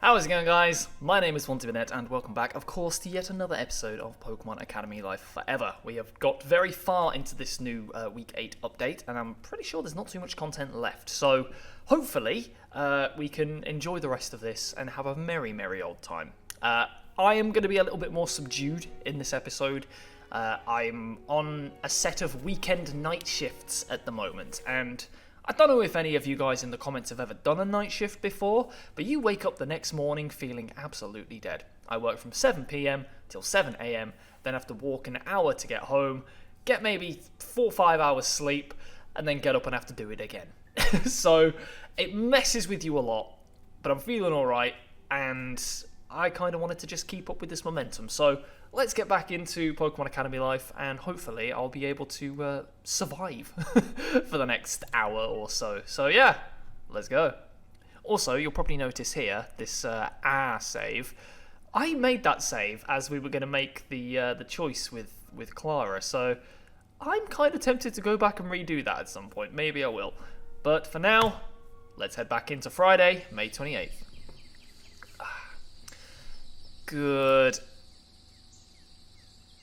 How's it going, guys? My name is OnesieBanette, and welcome back, of course, to yet another episode of Pokemon Academy Life Forever. We have got very far into this new Week 8 update, and I'm pretty sure there's not too much content left. So, hopefully, we can enjoy the rest of this and have a merry, merry old time. I am going to be a little bit more subdued in this episode. I'm on a set of weekend night shifts at the moment, and I don't know if any of you guys in the comments have ever done a night shift before, but you wake up the next morning feeling absolutely dead. I work from 7 PM till 7 AM, then have to walk an hour to get home, get maybe 4 or 5 hours sleep, and then get up and have to do it again. So it messes with you a lot, but I'm feeling alright, and I kind of wanted to just keep up with this momentum. So let's get back into Pokemon Academy Life, and hopefully I'll be able to survive for the next hour or so. So yeah, let's go. Also, you'll probably notice here, this save. I made that save as we were going to make the choice with Clara, so I'm kind of tempted to go back and redo that at some point. Maybe I will. But for now, let's head back into Friday, May 28th. Good.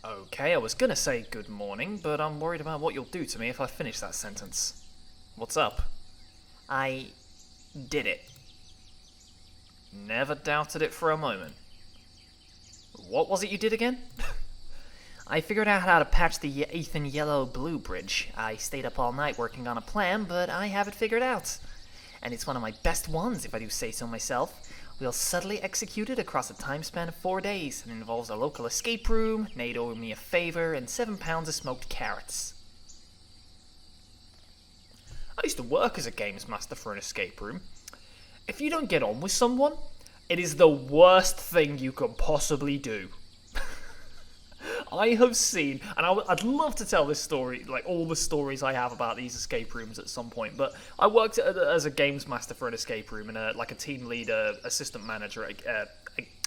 Okay, I was gonna say good morning, but I'm worried about what you'll do to me if I finish that sentence. What's up? I did it. Never doubted it for a moment. What was it you did again? I figured out how to patch the Ethan Yellow-Blue bridge. I stayed up all night working on a plan, but I have it figured out. And it's one of my best ones, if I do say so myself. We'll subtly execute it across a time span of 4 days, and involves a local escape room, Nate owing me a favor, and 7 pounds of smoked carrots. I used to work as a games master for an escape room. If you don't get on with someone, it is the worst thing you could possibly do. I have seen, and I'd love to tell this story, like all the stories I have about these escape rooms at some point, but I worked as a games master for an escape room and like a team leader, assistant manager at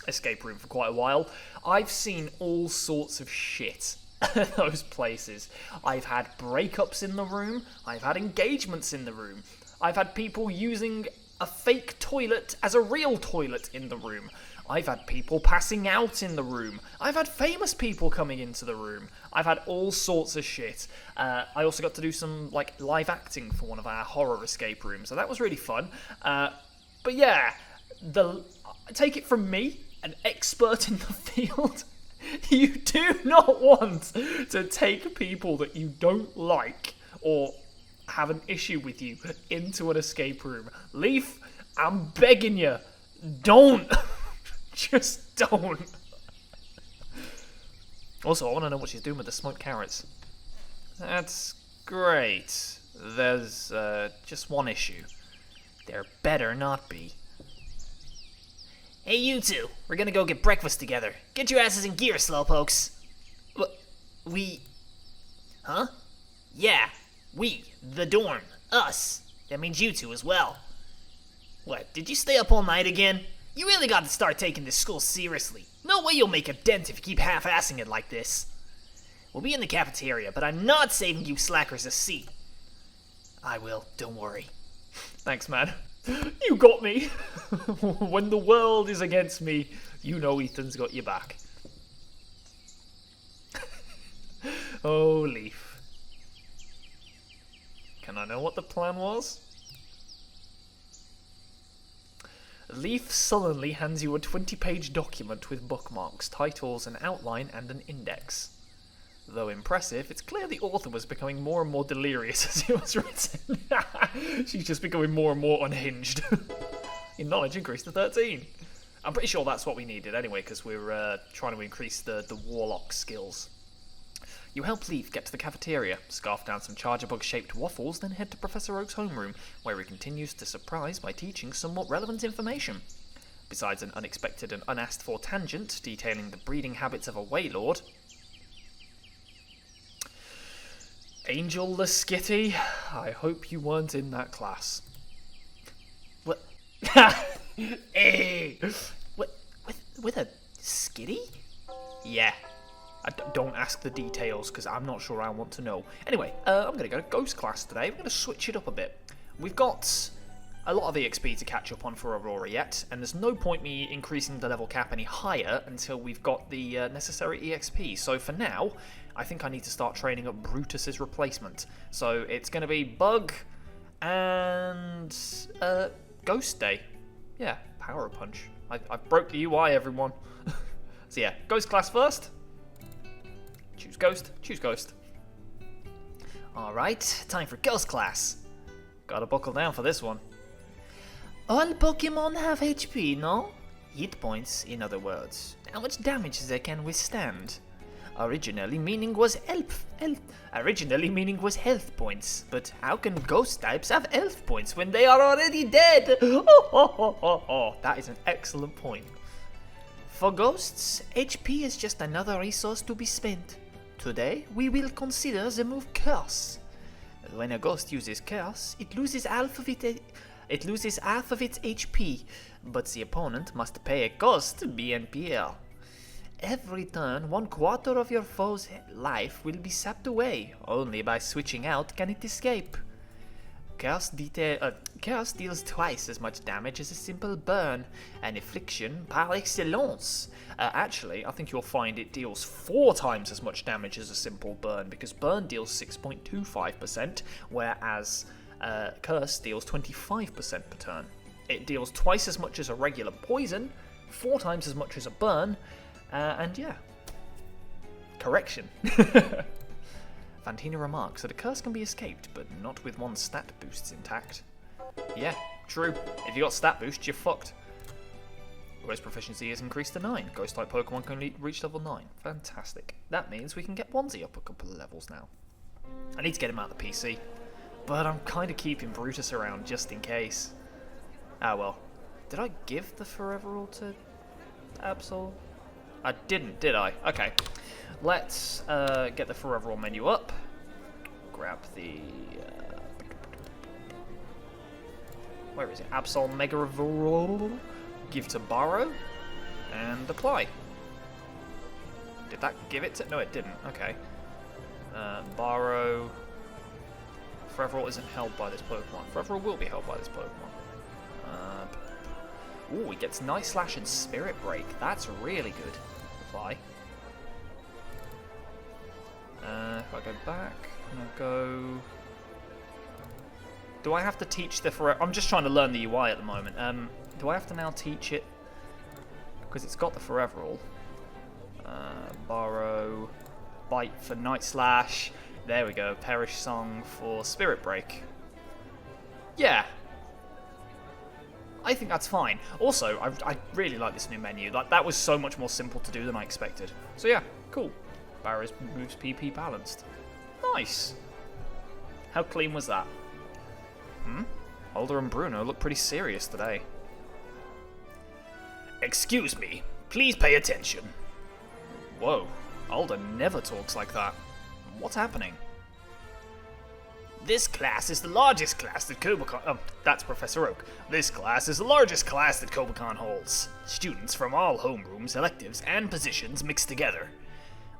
escape room for quite a while. I've seen all sorts of shit at those places. I've had breakups in the room, I've had engagements in the room, I've had people using a fake toilet as a real toilet in the room. I've had people passing out in the room. I've had famous people coming into the room. I've had all sorts of shit. I also got to do some like live acting for one of our horror escape rooms, so that was really fun. But yeah, take it from me, an expert in the field. You do not want to take people that you don't like or have an issue with you into an escape room. Leaf, I'm begging you, don't. Just don't. Also, I want to know what she's doing with the smoked carrots. That's great. There's just one issue. There better not be. Hey, you two. We're gonna go get breakfast together. Get your asses in gear, slowpokes. We... Huh? Yeah, we. The dorm. Us. That means you two as well. What, did you stay up all night again? You really got to start taking this school seriously. No way you'll make a dent if you keep half-assing it like this. We'll be in the cafeteria, but I'm not saving you slackers a seat. I will, don't worry. Thanks, man. You got me. When the world is against me, you know Ethan's got your back. Oh, Leaf. Can I know what the plan was? Leaf sullenly hands you a 20-page document with bookmarks, titles, an outline, and an index. Though impressive, it's clear the author was becoming more and more delirious as it was written. She's just becoming more and more unhinged. In knowledge increased to 13. I'm pretty sure that's what we needed anyway, because we're trying to increase the warlock skills. You help Leaf get to the cafeteria, scarf down some Chargerbug-shaped waffles, then head to Professor Oak's homeroom, where he continues to surprise by teaching somewhat relevant information. Besides an unexpected and unasked-for tangent detailing the breeding habits of a Waylord. Angel Lascitty, I hope you weren't in that class. What? Hey! What? With a skitty? Yeah. Don't ask the details, because I'm not sure I want to know. Anyway, I'm going to go to Ghost class today. We're going to switch it up a bit. We've got a lot of EXP to catch up on for Aurora yet, and there's no point me increasing the level cap any higher until we've got the necessary EXP. So for now, I think I need to start training up Brutus's replacement. So it's going to be Bug and Ghost Day. Yeah, Power Punch. I broke the UI, everyone. So yeah, Ghost class first. Choose Ghost. Choose Ghost. Alright, time for Ghost class. Gotta buckle down for this one. All Pokemon have HP, no? Hit points, in other words. How much damage they can withstand. Originally meaning was health points, but how can ghost types have health points when they are already dead? That is an excellent point. For ghosts, HP is just another resource to be spent. Today, we will consider the move Curse. When a ghost uses Curse, it loses half of its HP, but the opponent must pay a ghost BNPL. Every turn, 1/4 of your foe's life will be sapped away. Only by switching out can it escape. Curse deals twice as much damage as a simple burn, an affliction par excellence. Actually, I think you'll find it deals 4 times as much damage as a simple burn, because burn deals 6.25%, whereas Curse deals 25% per turn. It deals twice as much as a regular poison, 4 times as much as a burn, and yeah. Correction. Fantina remarks that a curse can be escaped, but not with one's stat boosts intact. Yeah, true. If you got stat boost, you're fucked. Ghost proficiency is increased to 9. Ghost-type Pokemon can reach level 9. Fantastic. That means we can get Onesie up a couple of levels now. I need to get him out of the PC, but I'm kind of keeping Brutus around just in case. Ah well. Did I give the Foreverall to Absol? I didn't, did I? Okay. Let's get the Foreverall menu up. Grab the... where is it? Absol Mega Revolve. Give to Borrow. And apply. Did that give it to... no, it didn't. Okay. Borrow. Foreverall isn't held by this Pokemon. Foreverall will be held by this Pokemon. Ooh, he gets Night Slash and Spirit Break. That's really good. Apply. If I go back, I'm gonna go... do I have to teach the Foreverall? I'm just trying to learn the UI at the moment. Do I have to now teach it? Because it's got the Foreverall. Borrow. Bite for Night Slash. There we go. Perish Song for Spirit Break. Yeah. I think that's fine. Also, I really like this new menu. Like, that was so much more simple to do than I expected. So yeah, cool. Barrow's moves PP balanced. Nice. How clean was that? Alder and Bruno look pretty serious today. Excuse me. Please pay attention. Whoa. Alder never talks like that. What's happening? This class is the largest class that Kobacon... oh, that's Professor Oak. This class is the largest class that Kobacon holds. Students from all homerooms, electives, and positions mixed together.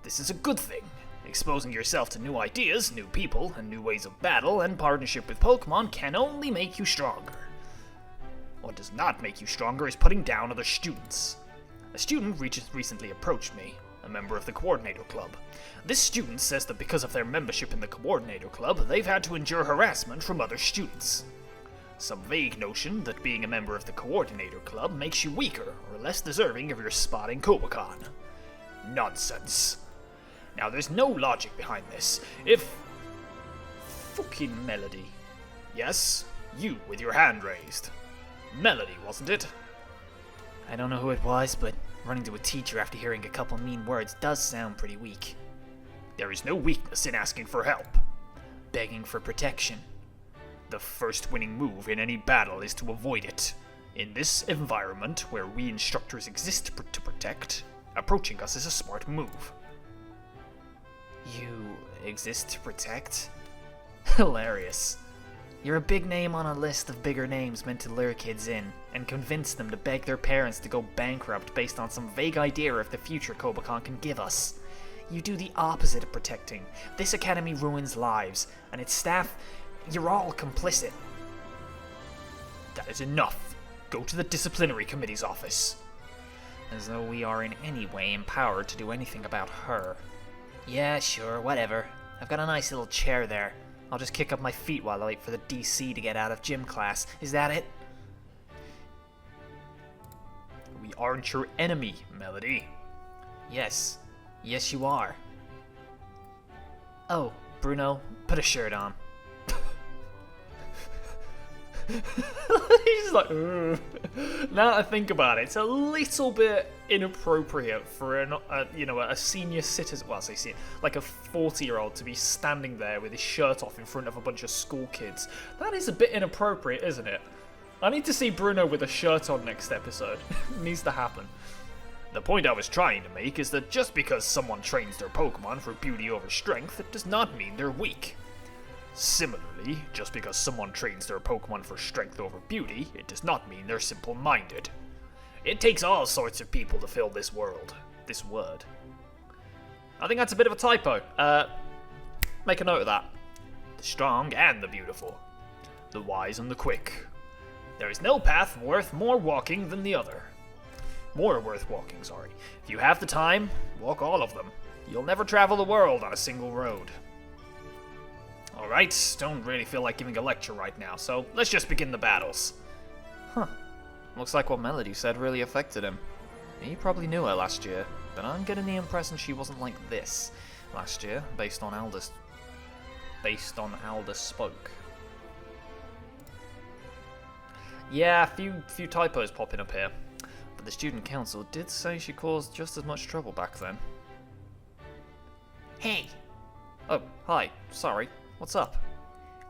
This is a good thing. Exposing yourself to new ideas, new people, and new ways of battle and partnership with Pokemon can only make you stronger. What does not make you stronger is putting down other students. A student recently approached me, a member of the Coordinator Club. This student says that because of their membership in the Coordinator Club, they've had to endure harassment from other students. Some vague notion that being a member of the Coordinator Club makes you weaker or less deserving of your spot in Kobacon. Nonsense. Now, there's no logic behind this. If... fucking Melody. Yes, you with your hand raised. Melody, wasn't it? I don't know who it was, but running to a teacher after hearing a couple mean words does sound pretty weak. There is no weakness in asking for help. Begging for protection. The first winning move in any battle is to avoid it. In this environment, where we instructors exist to protect, approaching us is a smart move. You exist to protect? Hilarious. You're a big name on a list of bigger names meant to lure kids in, and convince them to beg their parents to go bankrupt based on some vague idea of the future Kobacon can give us. You do the opposite of protecting. This academy ruins lives, and its staff, you're all complicit. That is enough. Go to the disciplinary committee's office. As though we are in any way empowered to do anything about her. Yeah, sure, whatever. I've got a nice little chair there. I'll just kick up my feet while I wait for the DC to get out of gym class. Is that it? We aren't your enemy, Melody. Yes. Yes, you are. Oh, Bruno, put a shirt on. He's like, ugh. Now that I think about it, it's a little bit inappropriate for a senior citizen. Well, I say senior, like a 40-year-old to be standing there with his shirt off in front of a bunch of school kids. That is a bit inappropriate, isn't it? I need to see Bruno with a shirt on next episode. It needs to happen. The point I was trying to make is that just because someone trains their Pokemon for beauty over strength, it does not mean they're weak. Similarly, just because someone trains their Pokemon for strength over beauty, it does not mean they're simple-minded. It takes all sorts of people to fill this world. This word. I think that's a bit of a typo. Make a note of that. The strong and the beautiful. The wise and the quick. There is no path worth more walking than the other. More worth walking, sorry. If you have the time, walk all of them. You'll never travel the world on a single road. Alright, don't really feel like giving a lecture right now, so let's just begin the battles. Huh. Looks like what Melody said really affected him. He probably knew her last year, but I'm getting the impression she wasn't like this last year, based on Aldous spoke. Yeah, a few typos popping up here. But the student council did say she caused just as much trouble back then. Hey, Oh, hi. Sorry. What's up?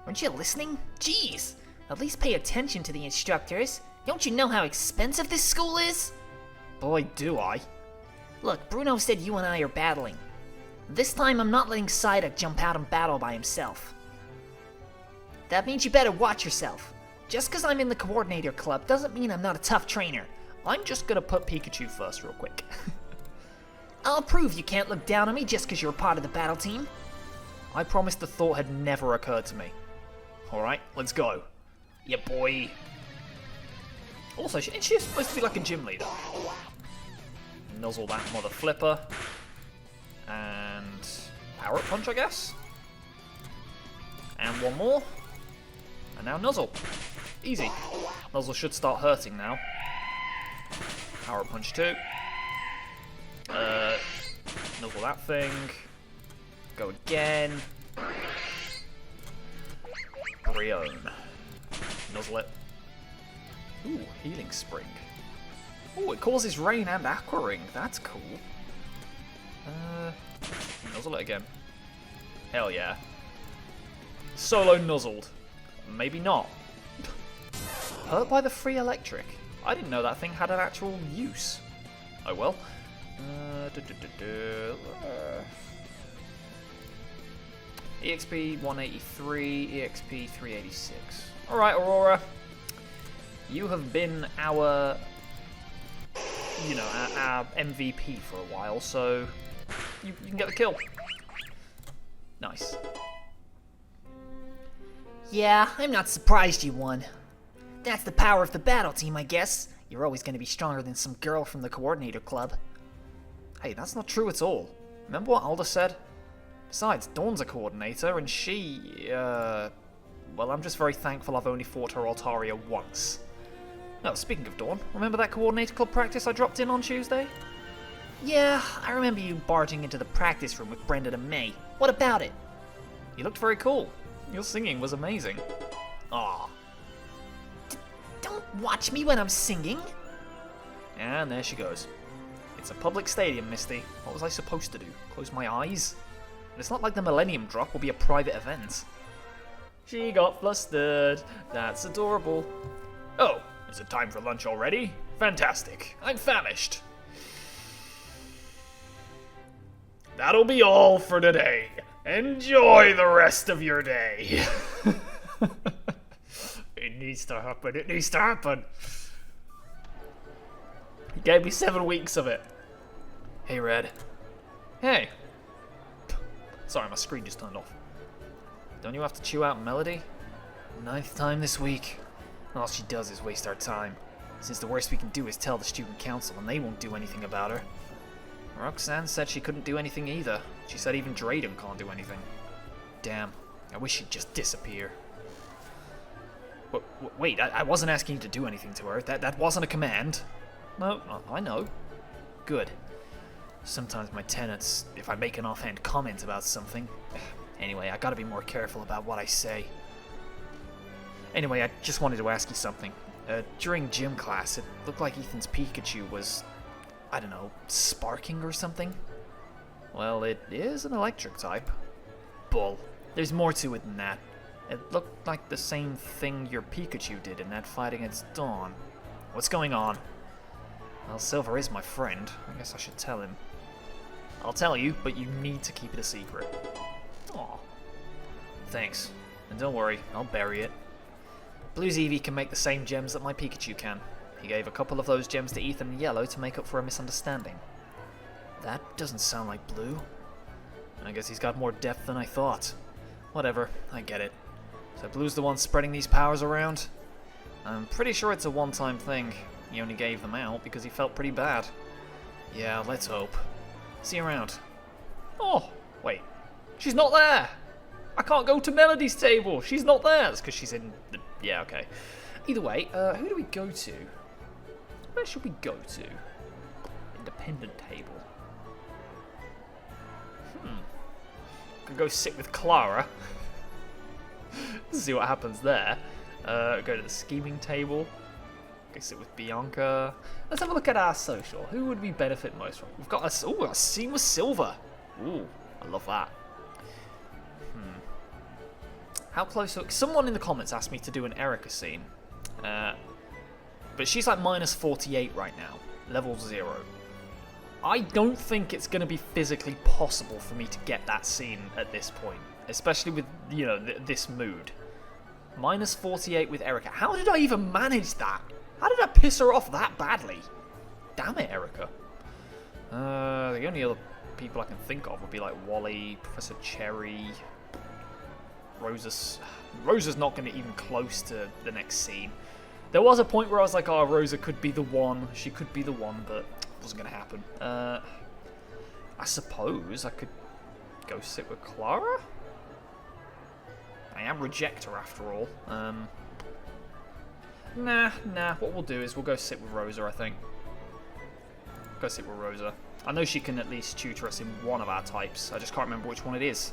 weren't you listening? Jeez, at least pay attention to the instructors. Don't you know how expensive this school is? Boy, do I. Look, Bruno said you and I are battling. This time I'm not letting Psyduck jump out and battle by himself. That means you better watch yourself. Just because I'm in the coordinator club doesn't mean I'm not a tough trainer. I'm just gonna put Pikachu first real quick. I'll prove you can't look down on me just because you're a part of the battle team. I promise the thought had never occurred to me. Alright, let's go. Yeah, boy. Also, isn't she supposed to be like a gym leader? Nuzzle that mother flipper. And power up punch, I guess. And one more. And now Nuzzle. Easy. Nuzzle should start hurting now. Power up punch 2. Nuzzle that thing. Go again. Brion. Nuzzle it. Ooh, healing spring. Ooh, it causes rain and aqua ring. That's cool. Nuzzle it again. Hell yeah. Solo nuzzled. Maybe not. Hurt by the free electric. I didn't know that thing had an actual use. Oh well. EXP 183, EXP 386. Alright, Aurora. You have been our MVP for a while, so you can get the kill. Nice. Yeah, I'm not surprised you won. That's the power of the battle team, I guess. You're always going to be stronger than some girl from the coordinator club. Hey, that's not true at all. Remember what Alda said? Besides, Dawn's a coordinator, and she, well, I'm just very thankful I've only fought her Altaria once. Oh, speaking of Dawn, remember that coordinator club practice I dropped in on Tuesday? Yeah, I remember you barging into the practice room with Brendan and May. What about it? You looked very cool. Your singing was amazing. Aw. Don't watch me when I'm singing. And there she goes. It's a public stadium, Misty. What was I supposed to do? Close my eyes? And it's not like the Millennium Drop will be a private event. She got flustered. That's adorable. Oh, is it time for lunch already? Fantastic. I'm famished. That'll be all for today. Enjoy the rest of your day. It needs to happen. It needs to happen. He gave me 7 weeks of it. Hey, Red. Hey. Sorry, my screen just turned off. Don't you have to chew out Melody? 9th time this week. All she does is waste our time, since the worst we can do is tell the student council and they won't do anything about her. Roxanne said she couldn't do anything either. She said even Drayden can't do anything. Damn, I wish she'd just disappear. Wait, I wasn't asking you to do anything to her. That wasn't a command. No, I know. Good. Sometimes my tenants, if I make an offhand comment about something... Anyway, I gotta be more careful about what I say. Anyway, I just wanted to ask you something. During gym class, it looked like Ethan's Pikachu was, I don't know, sparking or something? Well, it is an electric type. Bull. There's more to it than that. It looked like the same thing your Pikachu did in that fight against Dawn. What's going on? Well, Silver is my friend. I guess I should tell him. I'll tell you, but you need to keep it a secret. Aw. Thanks. And don't worry, I'll bury it. Blue's Eevee can make the same gems that my Pikachu can. He gave a couple of those gems to Ethan in Yellow to make up for a misunderstanding. That doesn't sound like Blue. I guess he's got more depth than I thought. Whatever, I get it. So Blue's the one spreading these powers around? I'm pretty sure it's a one-time thing. He only gave them out because he felt pretty bad. Yeah, let's hope. See you around. Oh, wait. She's not there! I can't go to Melody's table! She's not there! That's because she's in the... Yeah, okay. Either way, who do we go to? Where should we go to? Independent table. Could go sit with Clara. See what happens there. Go to the scheming table. Go sit with Bianca. Let's have a look at our social. Who would we benefit most from? We've got a scene with Silver. Ooh, I love that. How close? Someone in the comments asked me to do an Erica scene. But she's like minus 48 right now. Level 0. I don't think it's going to be physically possible for me to get that scene at this point. Especially with, you know, this mood. Minus 48 with Erica. How did I even manage that? How did I piss her off that badly? Damn it, Erica. The only other people I can think of would be like Wally, Professor Cherry... Rosa's not going to even close to the next scene. There was a point where I was like, oh, Rosa could be the one. She could be the one, but it wasn't going to happen. I suppose I could go sit with Clara? I am Rejector after all. Nah. What we'll do is we'll go sit with Rosa, I think. Go sit with Rosa. I know she can at least tutor us in one of our types. I just can't remember which one it is.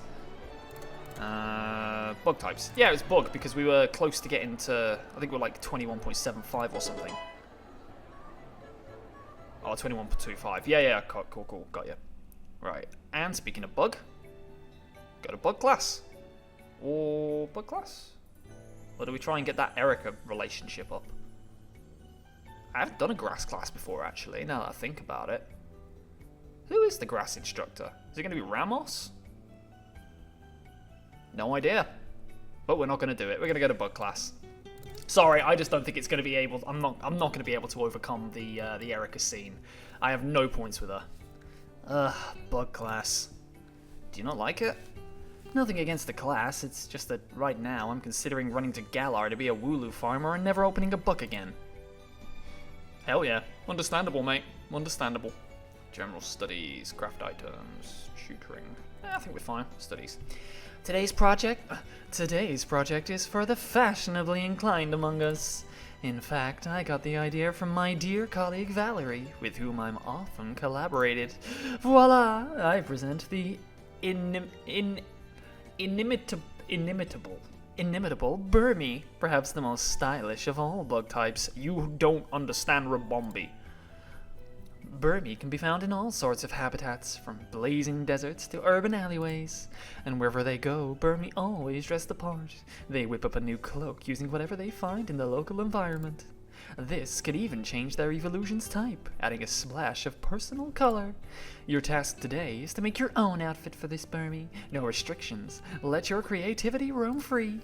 Bug types. Yeah, it was bug because we were close to getting to, I think we're like 21.75 or something. Oh, 21.25. Yeah, cool, got you. Right, and speaking of bug, go to bug class. Or bug class? Or do we try and get that Erica relationship up? I haven't done a grass class before, actually, now that I think about it. Who is the grass instructor? Is it going to be Ramos? No idea. But we're not going to do it. We're going to go to bug class. Sorry, I just don't think it's going to be able... I'm not going to be able to overcome the Erica scene. I have no points with her. Bug class. Do you not like it? Nothing against the class, it's just that right now I'm considering running to Galar to be a Wooloo farmer and never opening a book again. Hell yeah. Understandable, mate. Understandable. General studies, craft items, tutoring. I think we're fine. Studies. Today's project is for the fashionably inclined among us. In fact, I got the idea from my dear colleague Valerie, with whom I'm often collaborated. Voila! I present the inimitable Burmy, perhaps the most stylish of all bug types. You don't understand Rabombi. Burmy can be found in all sorts of habitats, from blazing deserts to urban alleyways. And wherever they go, Burmy always dress the part. They whip up a new cloak using whatever they find in the local environment. This could even change their evolution's type, adding a splash of personal color. Your task today is to make your own outfit for this Burmy. No restrictions. Let your creativity roam free.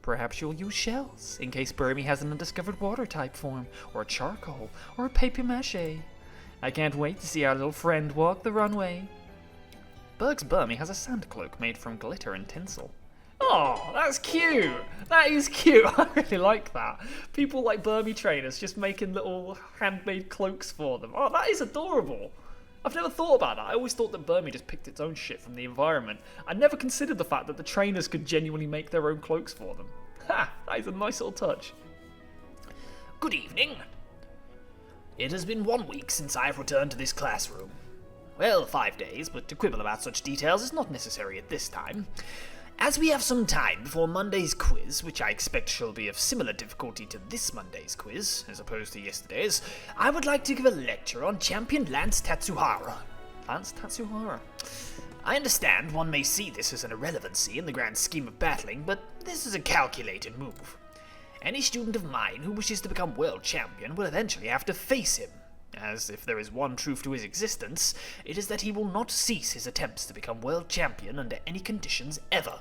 Perhaps you'll use shells, in case Burmy has an undiscovered water type form, or charcoal, or papier-mâché. I can't wait to see our little friend walk the runway. Bugs Burmy has a sand cloak made from glitter and tinsel. Oh, that's cute. That is cute. I really like that. People like Burmese trainers just making little handmade cloaks for them. Oh, that is adorable. I've never thought about that. I always thought that Burmese just picked its own shit from the environment. I never considered the fact that the trainers could genuinely make their own cloaks for them. Ha! That is a nice little touch. Good evening. It has been 1 week since I have returned to this classroom. Well, 5 days, but to quibble about such details is not necessary at this time. As we have some time before Monday's quiz, which I expect shall be of similar difficulty to this Monday's quiz, as opposed to yesterday's, I would like to give a lecture on Champion Lance Tatsuhara. Lance Tatsuhara. I understand one may see this as an irrelevancy in the grand scheme of battling, but this is a calculated move. Any student of mine who wishes to become world champion will eventually have to face him, as if there is one truth to his existence, it is that he will not cease his attempts to become world champion under any conditions ever.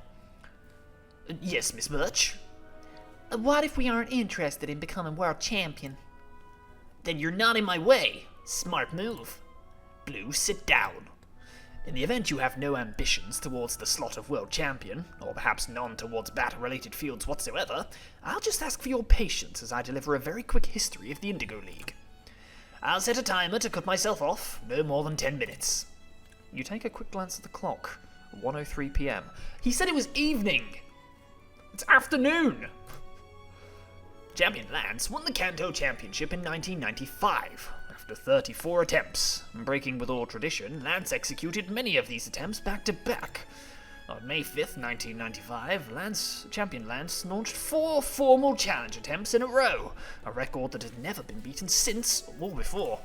Yes, Miss Birch? What if we aren't interested in becoming world champion? Then you're not in my way. Smart move. Blue, sit down. In the event you have no ambitions towards the slot of world champion, or perhaps none towards battle-related fields whatsoever, I'll just ask for your patience as I deliver a very quick history of the Indigo League. I'll set a timer to cut myself off, no more than 10 minutes. You take a quick glance at the clock. 1:03 p.m. He said it was evening! It's afternoon! Champion Lance won the Kanto Championship in 1995. After 34 attempts, breaking with all tradition, Lance executed many of these attempts back to back. On May 5th, 1995, Champion Lance launched 4 formal challenge attempts in a row, a record that has never been beaten since or before.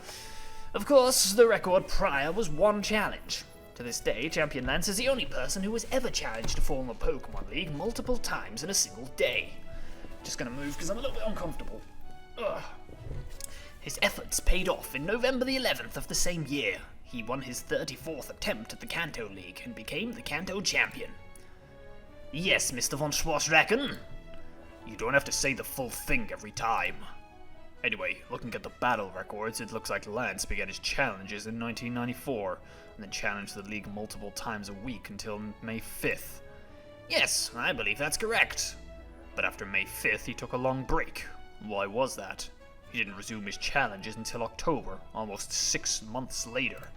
Of course, the record prior was 1 challenge. To this day, Champion Lance is the only person who has ever challenged a former Pokemon League multiple times in a single day. Just gonna move because I'm a little bit uncomfortable. Ugh. His efforts paid off in November the 11th of the same year. He won his 34th attempt at the Kanto League and became the Kanto champion. Yes, Mr. von Schwarzracken. You don't have to say the full thing every time. Anyway, looking at the battle records, it looks like Lance began his challenges in 1994, and then challenged the league multiple times a week until May 5th. Yes, I believe that's correct. But after May 5th, he took a long break. Why was that? He didn't resume his challenges until October, almost 6 months later.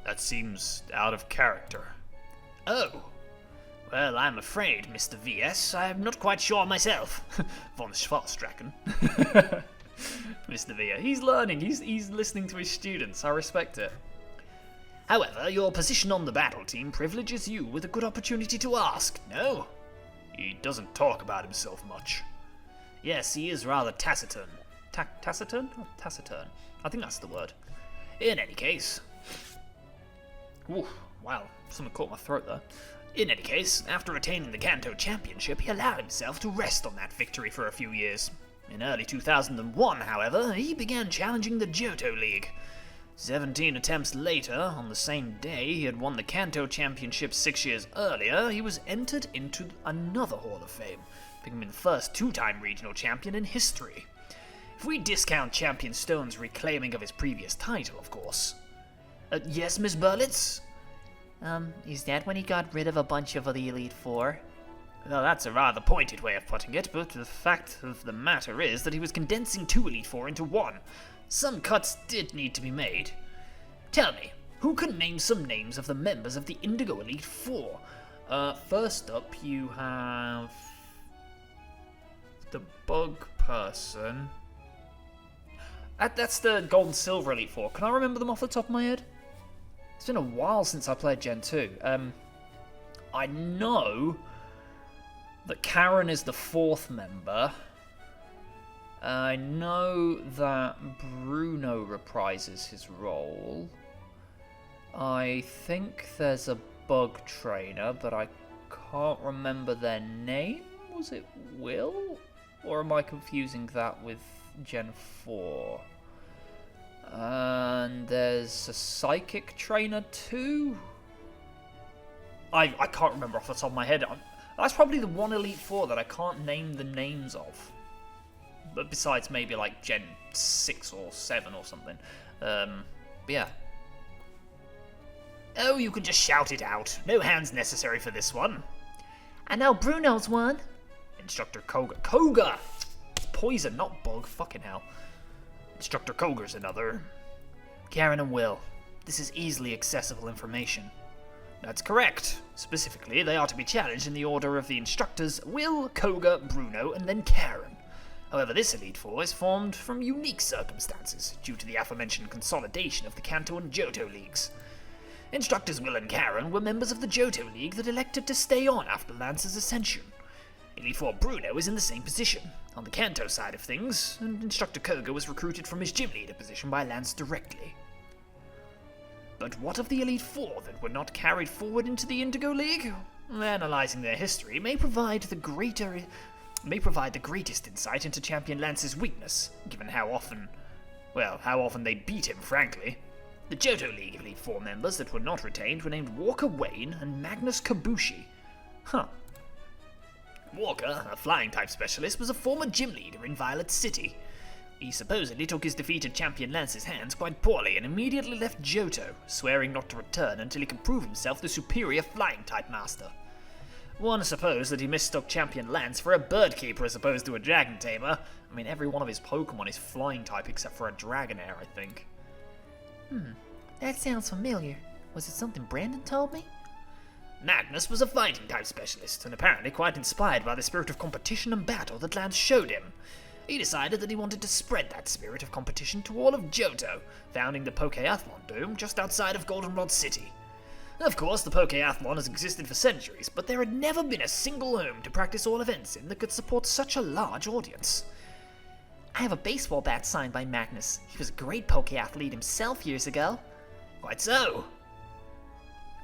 That seems out of character. Oh. Well, I'm afraid, Mr. VS, I'm not quite sure myself. Von Schwarzstracken. Mr. Via, he's learning, he's listening to his students, I respect it. However, your position on the battle team privileges you with a good opportunity to ask, no? He doesn't talk about himself much. Yes, he is rather taciturn. Taciturn? Oh, taciturn. I think that's the word. In any case... Ooh, wow, something caught my throat there. In any case, after attaining the Kanto Championship, he allowed himself to rest on that victory for a few years. In early 2001, however, he began challenging the Johto League. 17 attempts later, on the same day he had won the Kanto Championship 6 years earlier, he was entered into another Hall of Fame, becoming the first 2-time regional champion in history. If we discount Champion Stone's reclaiming of his previous title, of course. Yes, Miss Berlitz? Is that when he got rid of a bunch of the Elite Four? Well, that's a rather pointed way of putting it, but the fact of the matter is that he was condensing 2 Elite Four into 1. Some cuts did need to be made. Tell me, who can name some names of the members of the Indigo Elite Four? First up you have... the Bug Person. That's the Gold and Silver Elite Four. Can I remember them off the top of my head? It's been a while since I played Gen 2. I know that Karen is the 4th member. I know that Bruno reprises his role. I think there's a bug trainer, but I can't remember their name. Was it Will? Or am I confusing that with Gen 4? And there's a psychic trainer too? I can't remember off the top of my head. That's probably the one Elite Four that I can't name the names of. But besides maybe like Gen 6 or 7 or something. But yeah. Oh, you can just shout it out. No hands necessary for this one. I know Bruno's one. Instructor Koga. Koga! It's poison, not bug. Fucking hell. Instructor Koga's another. Karen and Will. This is easily accessible information. That's correct. Specifically, they are to be challenged in the order of the instructors Will, Koga, Bruno, and then Karen. However, this Elite Four is formed from unique circumstances due to the aforementioned consolidation of the Kanto and Johto leagues. Instructors Will and Karen were members of the Johto League that elected to stay on after Lance's ascension. Elite Four Bruno is in the same position, on the Kanto side of things, and Instructor Koga was recruited from his gym leader position by Lance directly. But what of the Elite Four that were not carried forward into the Indigo League? Analyzing their history may provide the greatest insight into Champion Lance's weakness, given how often they beat him, frankly. The Johto League Elite Four members that were not retained were named Walker Wayne and Magnus Kabushi. Walker, a flying-type specialist, was a former gym leader in Violet City. He supposedly took his defeated champion Lance's hands quite poorly and immediately left Johto, swearing not to return until he could prove himself the superior flying-type master. One supposed that he mistook champion Lance for a bird keeper as opposed to a dragon tamer. I mean, every one of his Pokemon is flying-type except for a Dragonair, I think. That sounds familiar. Was it something Brandon told me? Magnus was a fighting-type specialist, and apparently quite inspired by the spirit of competition and battle that Lance showed him. He decided that he wanted to spread that spirit of competition to all of Johto, founding the Pokeathlon Dome just outside of Goldenrod City. Of course, the Pokeathlon has existed for centuries, but there had never been a single home to practice all events in that could support such a large audience. I have a baseball bat signed by Magnus. He was a great Pokeathlete himself years ago. Quite so.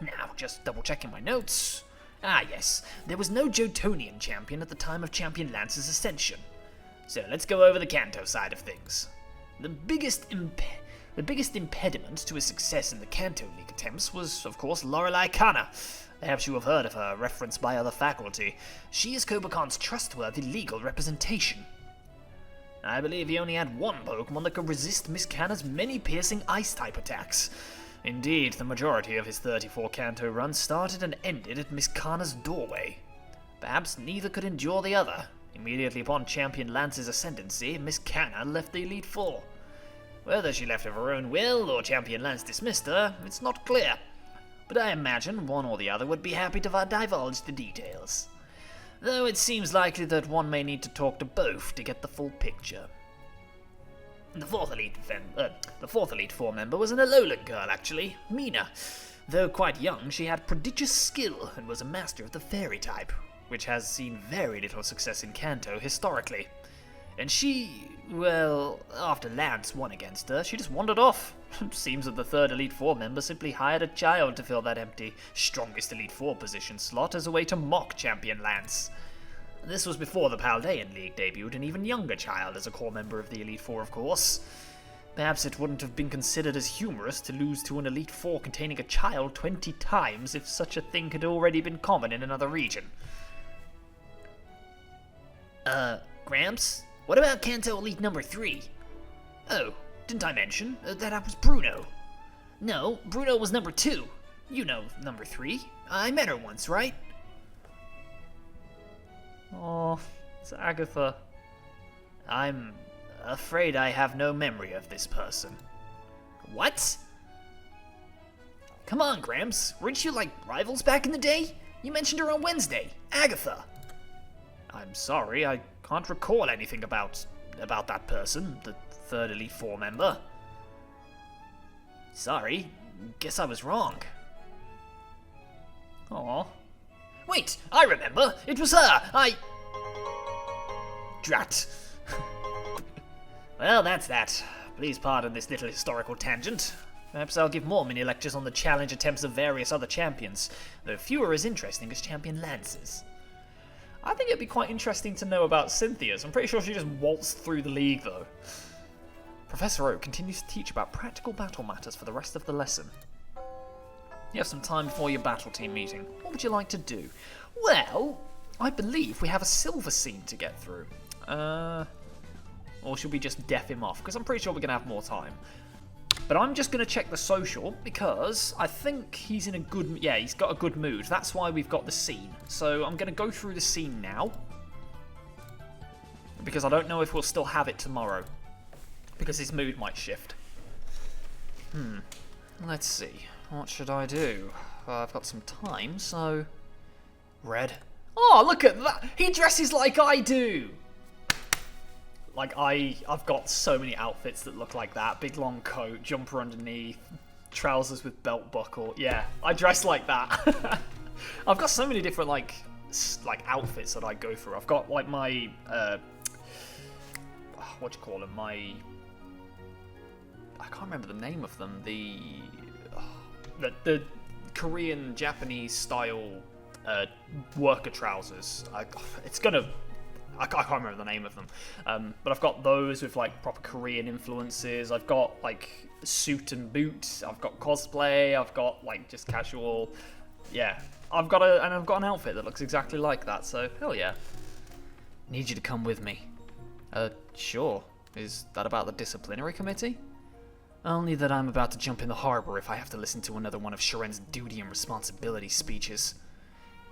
Now, just double-checking my notes. Ah, yes, there was no Johtonian champion at the time of Champion Lance's ascension. So let's go over the Kanto side of things. The biggest impediment to his success in the Kanto League attempts was, of course, Lorelei Kana. Perhaps you have heard of her, referenced by other faculty. She is Kobakon's trustworthy legal representation. I believe he only had one Pokemon that could resist Miss Kana's many piercing Ice-type attacks. Indeed, the majority of his 34 Kanto runs started and ended at Miss Kana's doorway. Perhaps neither could endure the other. Immediately upon Champion Lance's ascendancy, Miss Kana left the Elite Four. Whether she left of her own will or Champion Lance dismissed her, it's not clear. But I imagine one or the other would be happy to divulge the details. Though it seems likely that one may need to talk to both to get the full picture. The fourth Elite Four member was an Alolan girl, actually, Mina. Though quite young, she had prodigious skill and was a master of the Fairy type, which has seen very little success in Kanto historically. And she, well, after Lance won against her, she just wandered off. Seems that the third Elite Four member simply hired a child to fill that empty strongest Elite Four position slot as a way to mock Champion Lance. This was before the Paldean League debuted an even younger child as a core member of the Elite Four, of course. Perhaps it wouldn't have been considered as humorous to lose to an Elite Four containing a child 20 times if such a thing had already been common in another region. Gramps? What about Kanto Elite number 3? Oh, didn't I mention that was Bruno? No, Bruno was number 2. You know number 3. I met her once, right? Oh, it's Agatha. I'm afraid I have no memory of this person. What? Come on, Gramps. Weren't you like rivals back in the day? You mentioned her on Wednesday. Agatha. I'm sorry, I can't recall anything about that person, the third Elite Four member. Sorry, guess I was wrong. Aw. Wait, I remember! It was her! Drat. Well, that's that. Please pardon this little historical tangent. Perhaps I'll give more mini-lectures on the challenge attempts of various other champions, though fewer as interesting as Champion Lance's. I think it'd be quite interesting to know about Cynthia's. I'm pretty sure she just waltzed through the league, though. Professor Oak continues to teach about practical battle matters for the rest of the lesson. You have some time before your battle team meeting. What would you like to do? Well, I believe we have a silver scene to get through. Or should we just deaf him off? Because I'm pretty sure we're going to have more time. But I'm just going to check the social because I think he's in a good... Yeah, he's got a good mood. That's why we've got the scene. So I'm going to go through the scene now. Because I don't know if we'll still have it tomorrow. Because his mood might shift. Let's see. What should I do? I've got some time, so... Red. Oh, look at that! He dresses like I do! Like, I've got so many outfits that look like that. Big long coat, jumper underneath, trousers with belt buckle. Yeah, I dress like that. I've got so many different, like outfits that I go through. I've got, like, my, what do you call them? I can't remember the name of them. The Korean, Japanese style worker trousers. I can't remember the name of them, but I've got those with like proper Korean influences. I've got like suit and boot. I've got cosplay. I've got like just casual. Yeah, I've got an outfit that looks exactly like that. So hell yeah. Need you to come with me. Sure. Is that about the disciplinary committee? Only that I'm about to jump in the harbor if I have to listen to another one of Cherens' duty and responsibility speeches.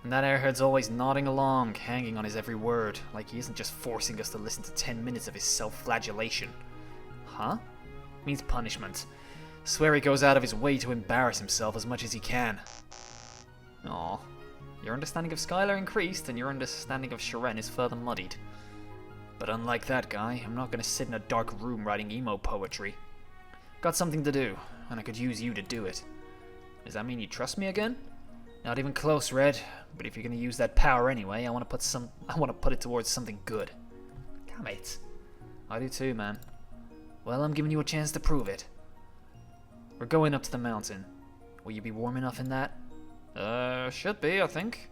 And that airhead's always nodding along, hanging on his every word, like he isn't just forcing us to listen to 10 minutes of his self-flagellation. Huh? Means punishment. Swear he goes out of his way to embarrass himself as much as he can. Aw. Your understanding of Skylar increased, and your understanding of Cheren is further muddied. But unlike that guy, I'm not gonna sit in a dark room writing emo poetry. Got something to do, and I could use you to do it. Does that mean you trust me again? Not even close, Red. But if you're gonna use that power anyway, I want to put it towards something good. Damn it. I do too, man. Well, I'm giving you a chance to prove it. We're going up to the mountain. Will you be warm enough in that? Should be, I think.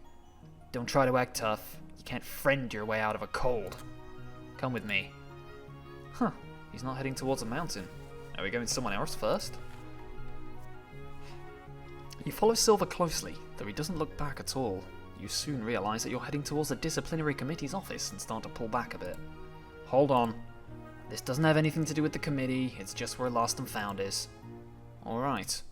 Don't try to act tough. You can't friend your way out of a cold. Come with me. Huh. He's not heading towards a mountain. Are we going somewhere else first? You follow Silver closely, though he doesn't look back at all. You soon realise that you're heading towards the disciplinary committee's office and start to pull back a bit. Hold on. This doesn't have anything to do with the committee, it's just where Lost and Found is. Alright.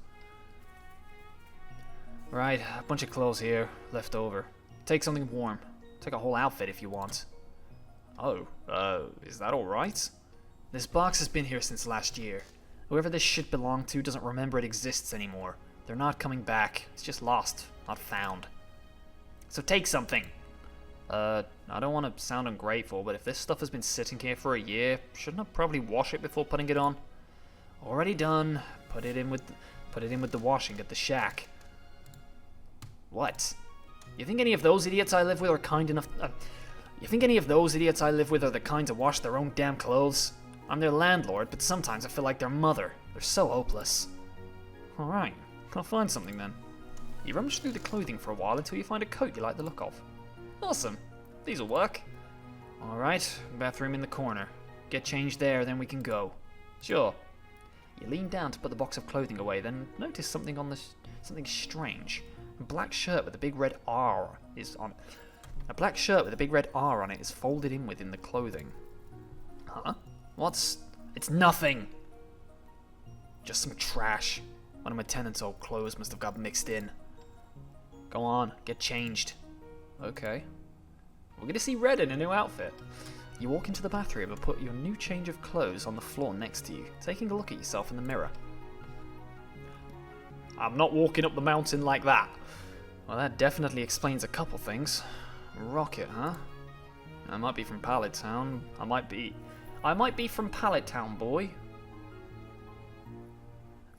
Right, a bunch of clothes here, left over. Take something warm. Take a whole outfit if you want. Oh, is that alright? This box has been here since last year. Whoever this shit belonged to doesn't remember it exists anymore. They're not coming back. It's just lost, not found. So take something. I don't want to sound ungrateful, but if this stuff has been sitting here for a year, shouldn't I probably wash it before putting it on? Already done. Put it in with the washing at the shack. What? You think any of those idiots I live with are kind enough? You think any of those idiots I live with are the kind to wash their own damn clothes? I'm their landlord, but sometimes I feel like their mother. They're so hopeless. All right. I'll find something then. You rummage through the clothing for a while until you find a coat you like the look of. Awesome. These'll work. Alright, bathroom in the corner. Get changed there, then we can go. Sure. You lean down to put the box of clothing away, then notice something on something strange. A black shirt with a big red R is on it. A black shirt with a big red R on it is folded in within the clothing. Huh? It's nothing! Just some trash. One of my tenants' old clothes must have got mixed in. Go on, get changed. Okay. We're gonna see Red in a new outfit. You walk into the bathroom and put your new change of clothes on the floor next to you, taking a look at yourself in the mirror. I'm not walking up the mountain like that. Well, that definitely explains a couple things. Rocket, huh? I might be from Pallet Town. I might be from Pallet Town, boy.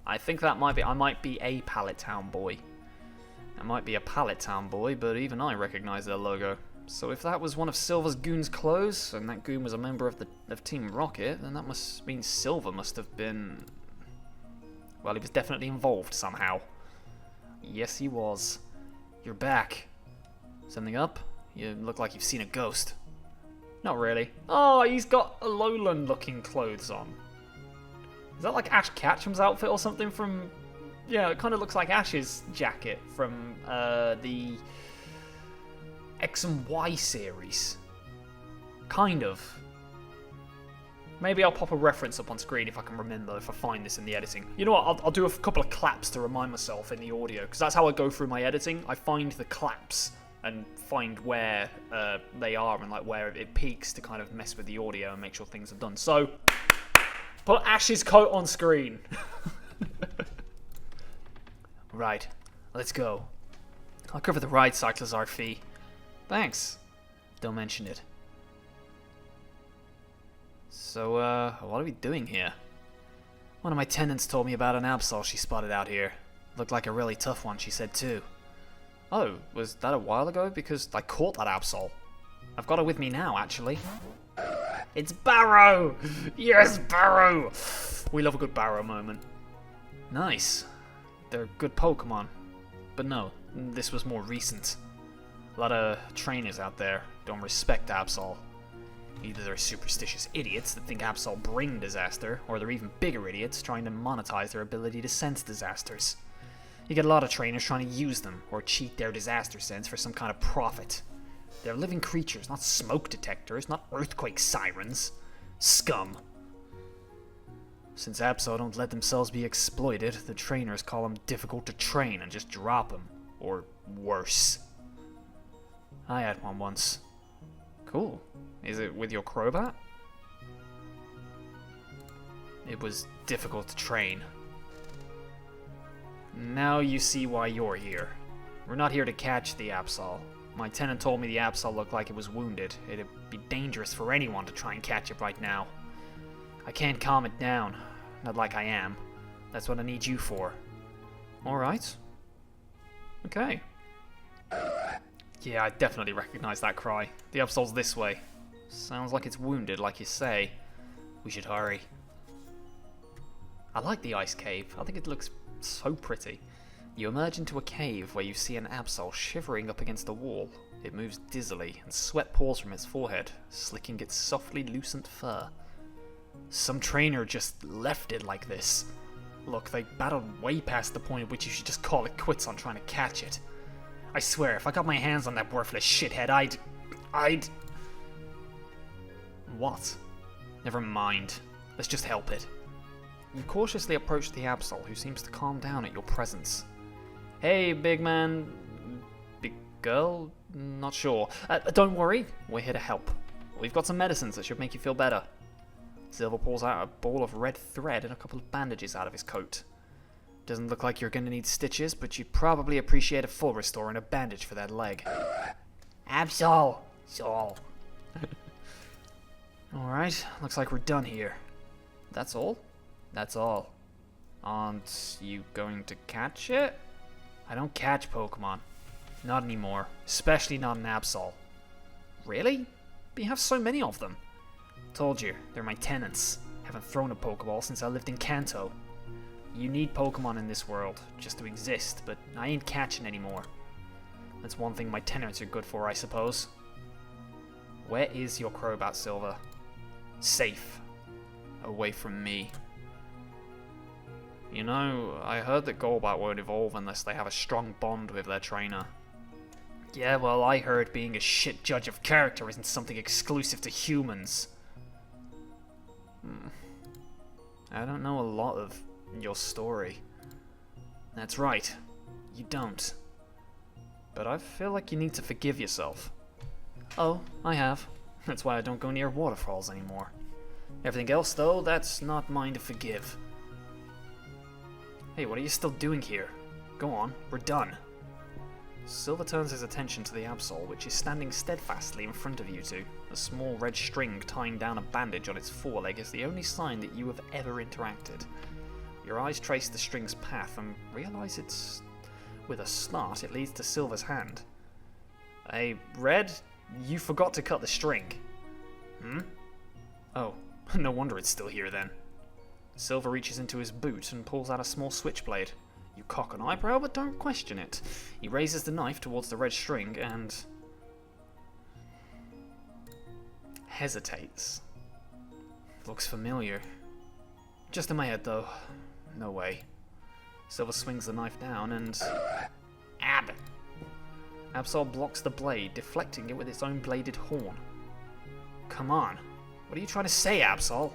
I think that might be... I might be a Pallet Town boy. I might be a Pallet Town boy, but even I recognize their logo. So if that was one of Silver's goons' clothes, and that goon was a member of Team Rocket, then that must mean Silver must have been... Well, he was definitely involved somehow. Yes, he was. You're back. Something up? You look like you've seen a ghost. Not really. Oh, he's got a lowland-looking clothes on. Is that like Ash Ketchum's outfit or something from... Yeah, it kind of looks like Ash's jacket from the X and Y series. Kind of. Maybe I'll pop a reference up on screen if I can remember, if I find this in the editing. You know what, I'll do a couple of claps to remind myself in the audio, because that's how I go through my editing. I find the claps and find where they are and like where it peaks to kind of mess with the audio and make sure things are done. So, put Ash's coat on screen. Right, let's go. I'll cover the ride, Cyclozar fee. Thanks. Don't mention it. So, what are we doing here? One of my tenants told me about an Absol she spotted out here. Looked like a really tough one, she said too. Oh, was that a while ago? Because I caught that Absol. I've got her with me now, actually. It's Barrow! Yes, Barrow! We love a good Barrow moment. Nice. They're good Pokemon. But no, this was more recent. A lot of trainers out there don't respect Absol. Either they're superstitious idiots that think Absol bring disaster, or they're even bigger idiots trying to monetize their ability to sense disasters. You get a lot of trainers trying to use them, or cheat their disaster sense for some kind of profit. They're living creatures, not smoke detectors, not earthquake sirens. Scum. Since Absol don't let themselves be exploited, the trainers call them difficult to train and just drop them. Or worse. I had one once. Cool. Is it with your Crobat? It was difficult to train. Now you see why you're here. We're not here to catch the Absol. My tenant told me the Absol looked like it was wounded. It'd be dangerous for anyone to try and catch it right now. I can't calm it down. Not like I am. That's what I need you for. Alright. Okay. Yeah, I definitely recognize that cry. The Absol's this way. Sounds like it's wounded, like you say. We should hurry. I like the ice cave. I think it looks so pretty. You emerge into a cave where you see an Absol shivering up against a wall. It moves dizzily, and sweat pours from its forehead, slicking its softly lucent fur. Some trainer just left it like this. Look, they battled way past the point at which you should just call it quits on trying to catch it. I swear, if I got my hands on that worthless shithead, I'd... What? Never mind. Let's just help it. You cautiously approach the Absol, who seems to calm down at your presence. Hey, big man... Big girl? Not sure. Don't worry, we're here to help. We've got some medicines that should make you feel better. Silver pulls out a ball of red thread and a couple of bandages out of his coat. Doesn't look like you're gonna need stitches, but you'd probably appreciate a full restore and a bandage for that leg. Absol. Sol. Alright, looks like we're done here. That's all? That's all. Aren't you going to catch it? I don't catch Pokemon. Not anymore. Especially not an Absol. Really? But you have so many of them. Told you, they're my tenants. Haven't thrown a Pokeball since I lived in Kanto. You need Pokemon in this world, just to exist, but I ain't catching anymore. That's one thing my tenants are good for, I suppose. Where is your Crobat, Silver? Safe. Away from me. You know, I heard that Golbat won't evolve unless they have a strong bond with their trainer. Yeah, well, I heard being a shit judge of character isn't something exclusive to humans. I don't know a lot of your story. That's right, you don't. But I feel like you need to forgive yourself. Oh, I have. That's why I don't go near waterfalls anymore. Everything else, though, that's not mine to forgive. Hey, what are you still doing here? Go on, we're done. Silver turns his attention to the Absol, which is standing steadfastly in front of you two. A small red string tying down a bandage on its foreleg is the only sign that you have ever interacted. Your eyes trace the string's path and realize it's... with a start, it leads to Silver's hand. Hey, Red, you forgot to cut the string. Hmm? Oh, no wonder it's still here then. Silver reaches into his boot and pulls out a small switchblade. You cock an eyebrow, but don't question it. He raises the knife towards the red string and... hesitates. Looks familiar. Just in my head, though. No way. Silver swings the knife down and... Ab! Absol blocks the blade, deflecting it with its own bladed horn. Come on. What are you trying to say, Absol?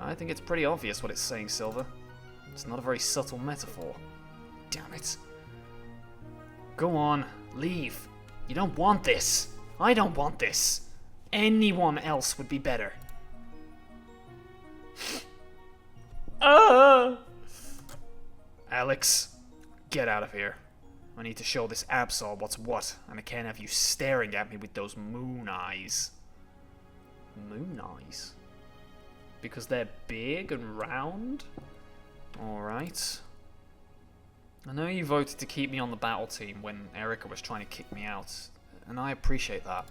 I think it's pretty obvious what it's saying, Silver. It's not a very subtle metaphor. Damn it. Go on, leave. You don't want this. I don't want this. Anyone else would be better. Alex, get out of here. I need to show this Absol what's what, and I can't have you staring at me with those moon eyes. Moon eyes? Because they're big and round? Alright. I know you voted to keep me on the battle team when Erica was trying to kick me out, and I appreciate that.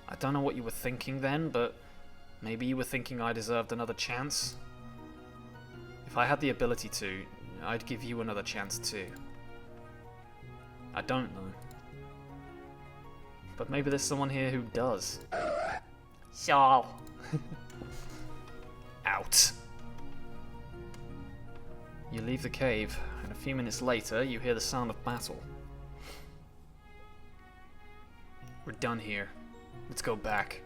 I don't know what you were thinking then, but maybe you were thinking I deserved another chance. If I had the ability to, I'd give you another chance too. I don't know. But maybe there's someone here who does. Saul. Out. You leave the cave, and a few minutes later, you hear the sound of battle. We're done here. Let's go back.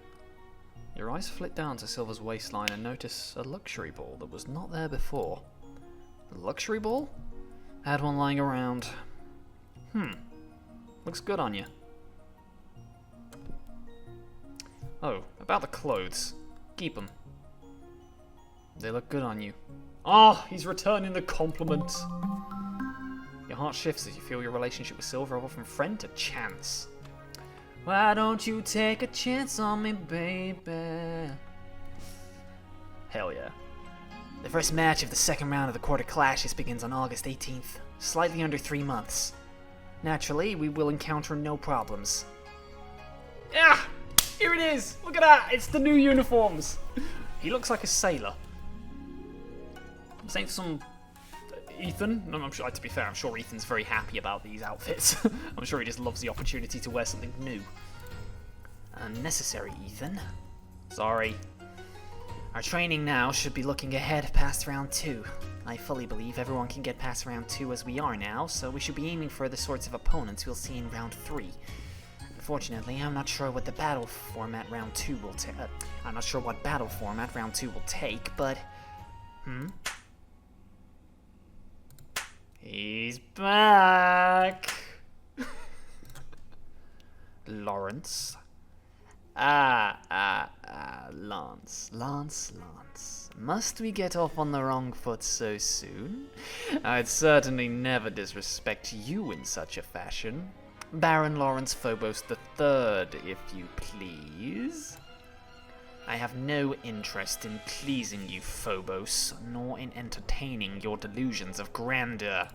Your eyes flit down to Silver's waistline and notice a luxury ball that was not there before. A luxury ball? I had one lying around. Looks good on you. Oh, about the clothes. Keep them. They look good on you. Oh, he's returning the compliment. Your heart shifts as you feel your relationship with Silver over from friend to chance. Why don't you take a chance on me, baby? Hell yeah. The first match of the second round of the Quarter Clashes begins on August 18th, slightly under 3 months. Naturally, we will encounter no problems. Yeah! Here it is! Look at that! It's the new uniforms! He looks like a sailor. I'm saying to some... Ethan? No, I'm sure, to be fair, I'm sure Ethan's very happy about these outfits. I'm sure he just loves the opportunity to wear something new. Unnecessary, Ethan. Sorry. Our training now should be looking ahead past round 2. I fully believe everyone can get past round 2 as we are now, so we should be aiming for the sorts of opponents we'll see in round 3. Unfortunately, I'm not sure what the battle format round 2 will take. I'm not sure what battle format round 2 will take, but... He's back! Lawrence. Lance. Must we get off on the wrong foot so soon? I'd certainly never disrespect you in such a fashion. Baron Lawrence Phobos III, if you please. I have no interest in pleasing you, Phobos, nor in entertaining your delusions of grandeur.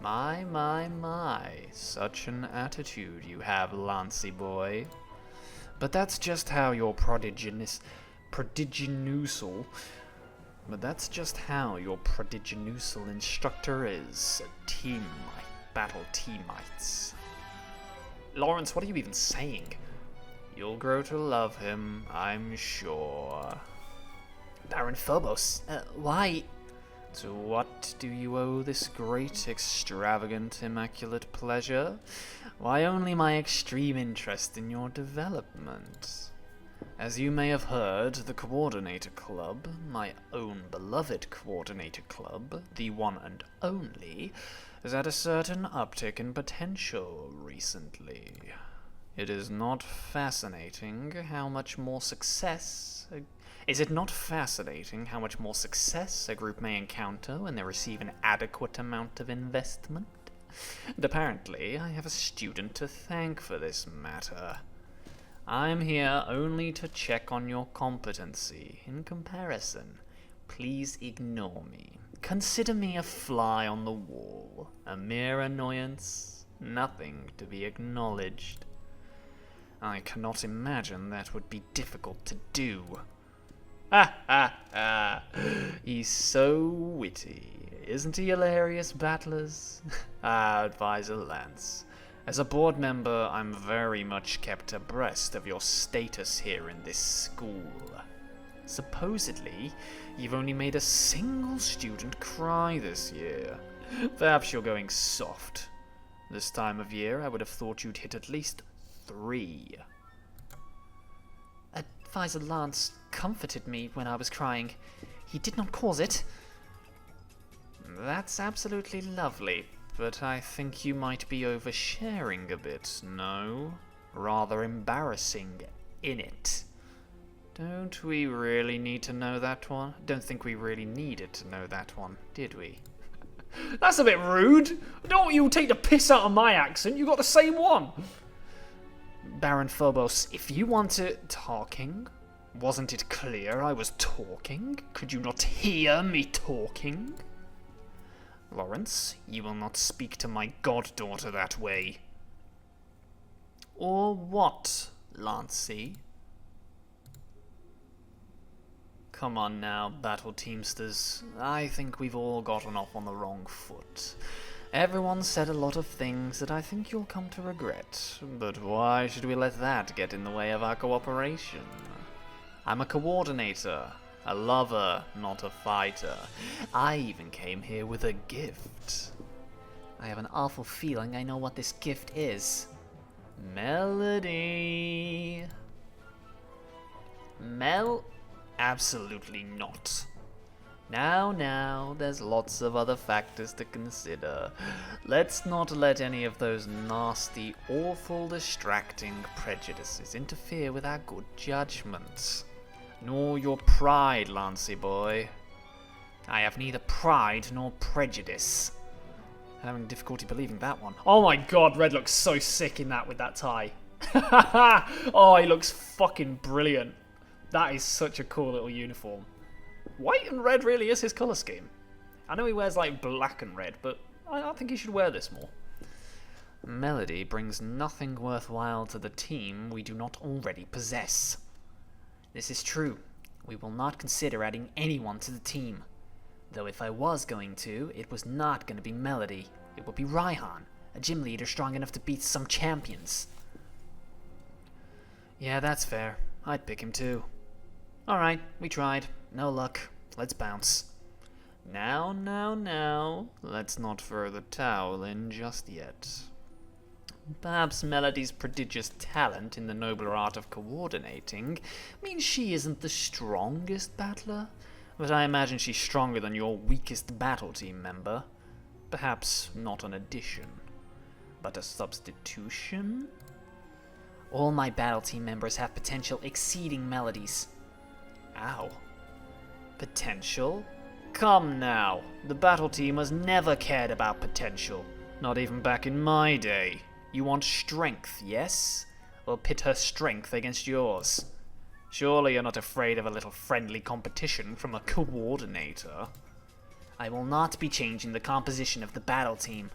My, such an attitude you have, Lancey boy. But that's just how your prodigious instructor is. Battle teamites. Lawrence, what are you even saying? You'll grow to love him, I'm sure. Baron Phobos, why... To what do you owe this great, extravagant, immaculate pleasure? Why, only my extreme interest in your development. As you may have heard, the Coordinator Club, my own beloved Coordinator Club, the one and only, has had a certain uptick in potential recently. It is not fascinating how much more success... Is it not fascinating how much more success a group may encounter when they receive an adequate amount of investment? And apparently, I have a student to thank for this matter. I'm here only to check on your competency. In comparison, please ignore me. Consider me a fly on the wall, a mere annoyance, nothing to be acknowledged. I cannot imagine that would be difficult to do. He's so witty. Isn't he hilarious, battlers? Advisor Lance. As a board member, I'm very much kept abreast of your status here in this school. Supposedly, you've only made a single student cry this year. Perhaps you're going soft. This time of year, I would have thought you'd hit at least 3. Advisor Lance comforted me when I was crying. He did not cause it. That's absolutely lovely, but I think you might be oversharing a bit, no? Rather embarrassing, innit? Don't we really need to know that one? Don't think we really needed to know that one, did we? That's a bit rude. Don't you take the piss out of my accent. You got the same one. Baron Phobos, if you want to... Talking? Wasn't it clear I was talking? Could you not hear me talking? Lawrence, you will not speak to my goddaughter that way. Or what, Lancey? Come on now, battle teamsters. I think we've all gotten off on the wrong foot. Everyone said a lot of things that I think you'll come to regret, but why should we let that get in the way of our cooperation? I'm a coordinator, a lover, not a fighter. I even came here with a gift. I have an awful feeling I know what this gift is. Melody. Absolutely not. Now, there's lots of other factors to consider. Let's not let any of those nasty, awful, distracting prejudices interfere with our good judgment. Nor your pride, Lancey boy. I have neither pride nor prejudice. Having difficulty believing that one. Oh my god, Red looks so sick in that with that tie. Oh, he looks fucking brilliant. That is such a cool little uniform. White and red really is his colour scheme. I know he wears like black and red, but I think he should wear this more. Melody brings nothing worthwhile to the team we do not already possess. This is true. We will not consider adding anyone to the team. Though if I was going to, it was not going to be Melody. It would be Raihan, a gym leader strong enough to beat some champions. Yeah, that's fair. I'd pick him too. Alright, we tried. No luck. Let's bounce. Now. Let's not throw the towel in just yet. Perhaps Melody's prodigious talent in the nobler art of coordinating means she isn't the strongest battler, but I imagine she's stronger than your weakest battle team member. Perhaps not an addition, but a substitution? All my battle team members have potential exceeding Melody's. Ow. Potential? Come now, the battle team has never cared about potential, not even back in my day. You want strength, yes? Well, pit her strength against yours. Surely you're not afraid of a little friendly competition from a coordinator. I will not be changing the composition of the battle team.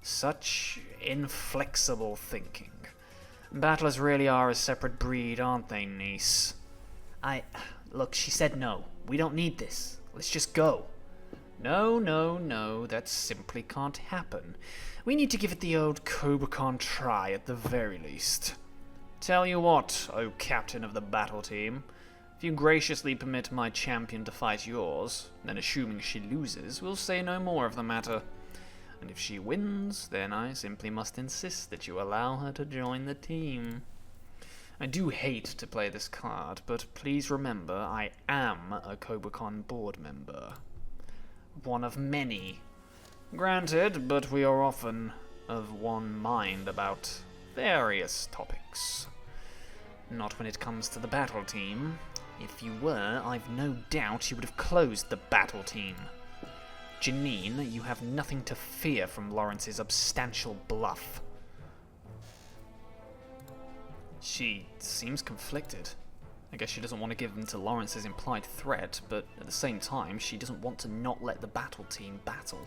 Such inflexible thinking. Battlers really are a separate breed, aren't they, niece? Look, she said no. We don't need this. Let's just go. No, that simply can't happen. We need to give it the old Cobacon try at the very least. Tell you what, O captain of the battle team, if you graciously permit my champion to fight yours, then assuming she loses, we'll say no more of the matter. And if she wins, then I simply must insist that you allow her to join the team. I do hate to play this card, but please remember I am a Cobacon board member. One of many. Granted, but we are often of one mind about various topics. Not when it comes to the battle team. If you were, I've no doubt you would have closed the battle team. Janine, you have nothing to fear from Lawrence's substantial bluff. She seems conflicted. I guess she doesn't want to give in to Lawrence's implied threat, but at the same time, she doesn't want to not let the battle team battle.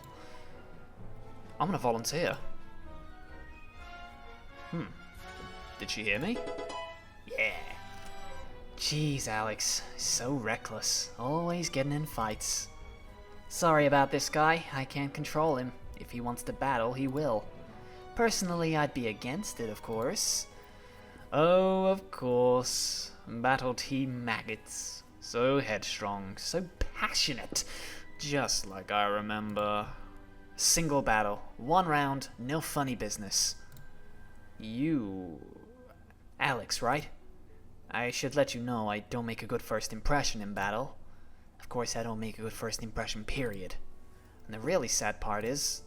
I'm gonna volunteer. Did she hear me? Yeah. Jeez, Alex. So reckless. Always getting in fights. Sorry about this guy. I can't control him. If he wants to battle, he will. Personally, I'd be against it, of course. Oh, of course. Battle team maggots. So headstrong, so passionate. Just like I remember. Single battle. 1 round, no funny business. You... Alex, right? I should let you know I don't make a good first impression in battle. Of course, I don't make a good first impression, period. And the really sad part is,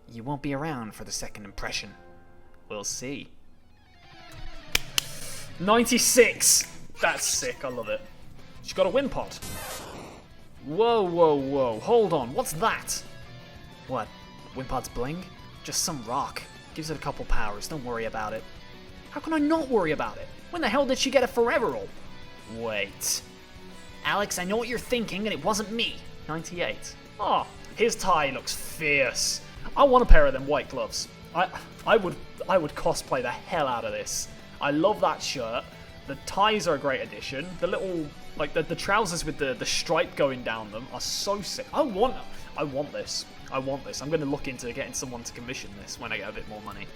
you won't be around for the second impression. We'll see. 96! That's sick, I love it. She's got a win pod. Whoa, whoa, whoa. Hold on, what's that? What? Wimpod's bling? Just some rock. Gives it a couple powers, don't worry about it. How can I not worry about it? When the hell did she get a forever all? Wait. Alex, I know what you're thinking, and it wasn't me. 98. Oh, his tie looks fierce. I want a pair of them white gloves. I would cosplay the hell out of this. I love that shirt. The ties are a great addition. The little, like the trousers with the stripe going down them are so sick. I want this. I'm going to look into getting someone to commission this when I get a bit more money.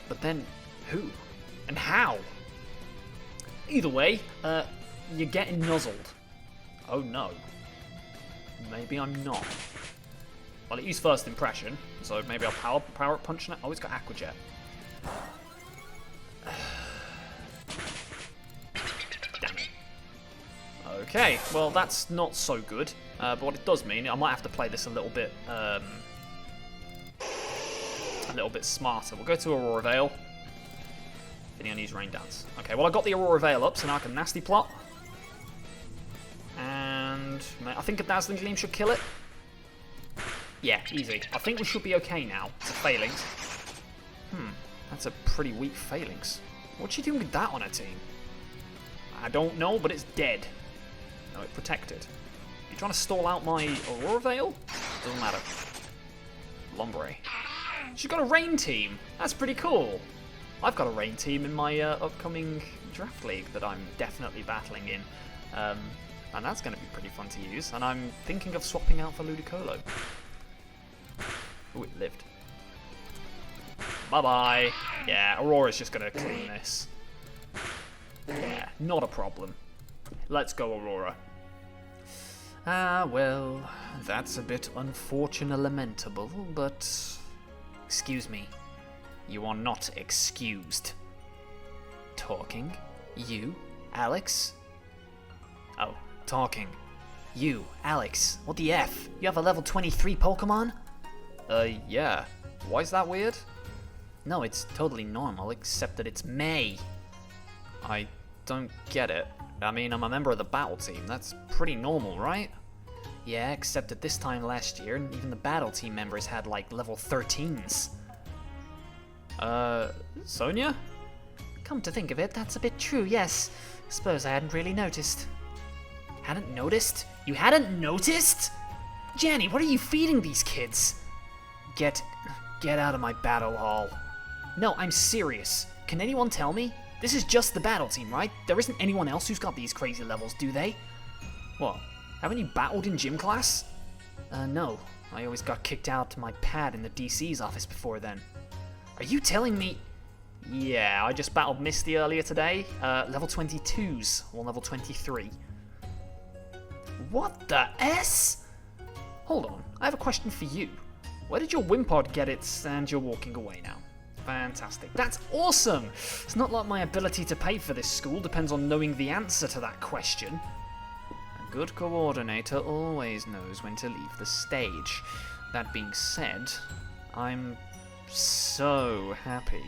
But then, who? And how? Either way, you're getting nuzzled. Oh no. Maybe I'm not. Well, it used first impression, so maybe I'll power up punch now. Oh, it's got Aqua Jet. Damn it. Okay, well that's not so good. But what it does mean, I might have to play this a little bit smarter. We'll go to Aurora Veil. Then he'll use Rain Dance. Okay, well I got the Aurora Veil up, so now I can nasty plot. And I think a Dazzling Gleam should kill it. Yeah, easy. I think we should be okay now. It's a Phalanx. That's a pretty weak Phalanx. What's she doing with that on her team? I don't know, but it's dead. No, it protected. You trying to stall out my Aurora Veil? Doesn't matter. Lombre. She's got a Rain team. That's pretty cool. I've got a Rain team in my upcoming draft league that I'm definitely battling in. And that's going to be pretty fun to use. And I'm thinking of swapping out for Ludicolo. Oh, it lived. Bye-bye. Yeah, Aurora's just going to clean this. Yeah, not a problem. Let's go, Aurora. Ah, well, that's a bit unfortunate lamentable, but... Excuse me. You are not excused. Talking? You? Alex? Oh, talking. You, Alex. What the F? You have a level 23 Pokemon? Yeah. Why is that weird? No, it's totally normal, except that it's May. I don't get it. I mean, I'm a member of the battle team. That's pretty normal, right? Yeah, except at this time last year, even the battle team members had, like, level 13s. Sonia? Come to think of it, that's a bit true, yes. Suppose I hadn't really noticed. Hadn't noticed? You hadn't noticed? Janny, what are you feeding these kids? Get out of my battle hall. No, I'm serious. Can anyone tell me? This is just the battle team, right? There isn't anyone else who's got these crazy levels, do they? What? Haven't you battled in gym class? No. I always got kicked out to my pad in the DC's office before then. Are you telling me... Yeah, I just battled Misty earlier today. Level 22s, or level 23. What the S? Hold on, I have a question for you. Where did your Wimpod get it and you're walking away now? Fantastic. That's awesome! It's not like my ability to pay for this school depends on knowing the answer to that question. A good coordinator always knows when to leave the stage. That being said, I'm so happy.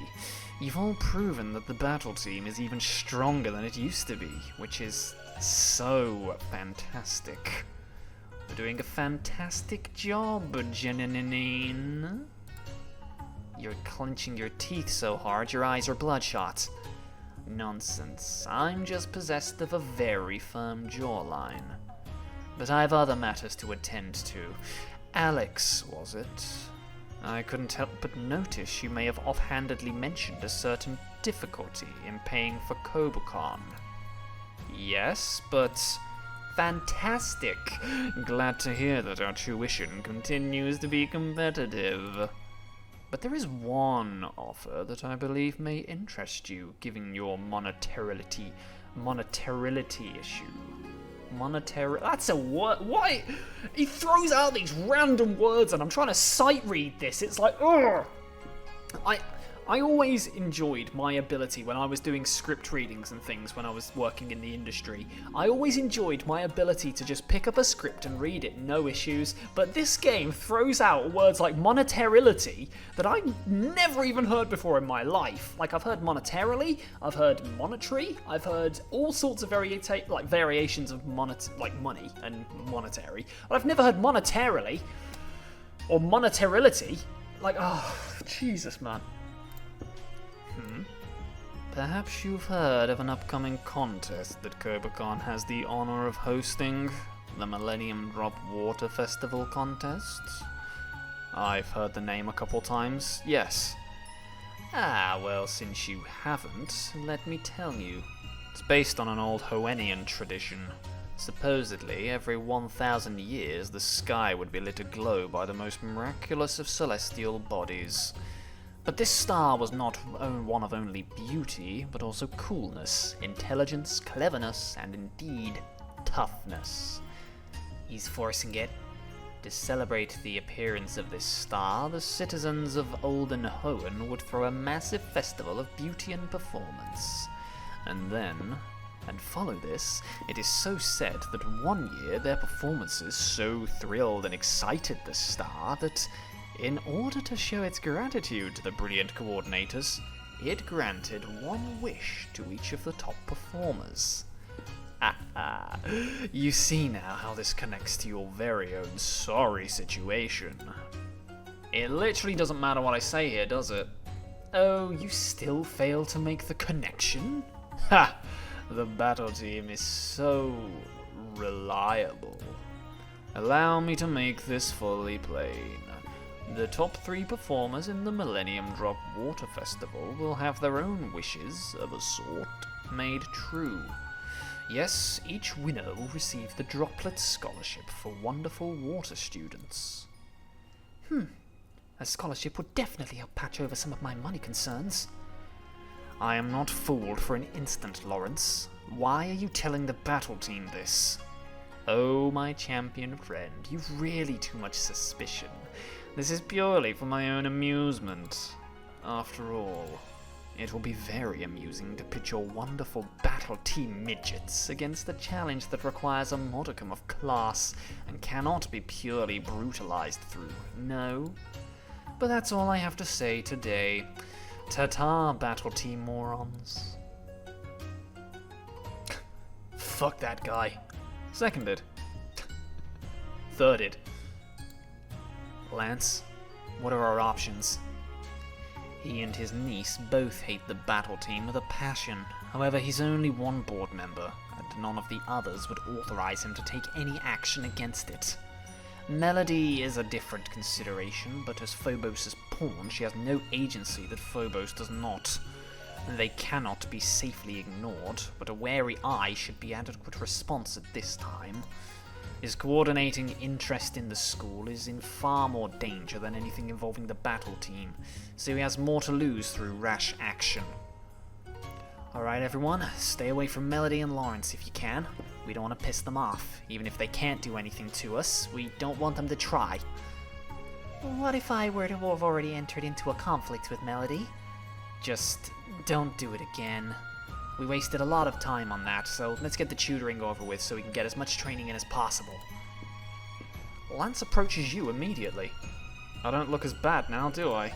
You've all proven that the battle team is even stronger than it used to be, which is so fantastic. You're doing a fantastic job, Janine. You're clenching your teeth so hard your eyes are bloodshot. Nonsense. I'm just possessed of a very firm jawline. But I've other matters to attend to. Alex, was it? I couldn't help but notice you may have offhandedly mentioned a certain difficulty in paying for Kobucon. Yes, but... Fantastic! Glad to hear that our tuition continues to be competitive. But there is one offer that I believe may interest you, given your monetarity issue. That's a word. Why? He throws out these random words, and I'm trying to sight read this. It's like, ugh. I always enjoyed my ability when I was doing script readings and things when I was working in the industry. I always enjoyed my ability to just pick up a script and read it, no issues. But this game throws out words like monetarily that I never even heard before in my life. Like, I've heard monetarily, I've heard monetary, I've heard all sorts of variations of money and monetary. But I've never heard monetarily or monetarily. Like, oh, Jesus, man. Perhaps you've heard of an upcoming contest that Kobacon has the honor of hosting, the Millennium Drop Water Festival contest? I've heard the name a couple times, yes. Well, since you haven't, let me tell you. It's based on an old Hoennian tradition. Supposedly, every 1,000 years, the sky would be lit aglow by the most miraculous of celestial bodies. But this star was not one of only beauty, but also coolness, intelligence, cleverness, and indeed, toughness. He's forcing it. To celebrate the appearance of this star, the citizens of Olden Hoenn would throw a massive festival of beauty and performance. And follow this, it is so said that one year their performances so thrilled and excited the star that, in order to show its gratitude to the brilliant coordinators, it granted one wish to each of the top performers. You see now how this connects to your very own sorry situation. It literally doesn't matter what I say here, does it? Oh, you still fail to make the connection? Ha! The battle team is so reliable. Allow me to make this fully plain. The top 3 performers in the Millennium Drop Water Festival will have their own wishes, of a sort, made true. Yes, each winner will receive the Droplet Scholarship for wonderful water students. A scholarship would definitely help patch over some of my money concerns. I am not fooled for an instant, Lawrence. Why are you telling the battle team this? Oh, my champion friend, you've really too much suspicion. This is purely for my own amusement. After all, it will be very amusing to pit your wonderful battle team midgets against a challenge that requires a modicum of class and cannot be purely brutalized through, no? But that's all I have to say today. Ta-ta, battle team morons. Fuck that guy. Seconded. Thirded. Lance, what are our options? He and his niece both hate the battle team with a passion. However, he's only one board member, and none of the others would authorize him to take any action against it. Melody is a different consideration, but as Phobos' pawn, she has no agency that Phobos does not. They cannot be safely ignored, but a wary eye should be adequate response at this time. His coordinating interest in the school is in far more danger than anything involving the battle team, so he has more to lose through rash action. Alright everyone, stay away from Melody and Lawrence if you can. We don't want to piss them off. Even if they can't do anything to us, we don't want them to try. What if I were to have already entered into a conflict with Melody? Just don't do it again. We wasted a lot of time on that, so let's get the tutoring over with so we can get as much training in as possible. Lance approaches you immediately. I don't look as bad now, do I?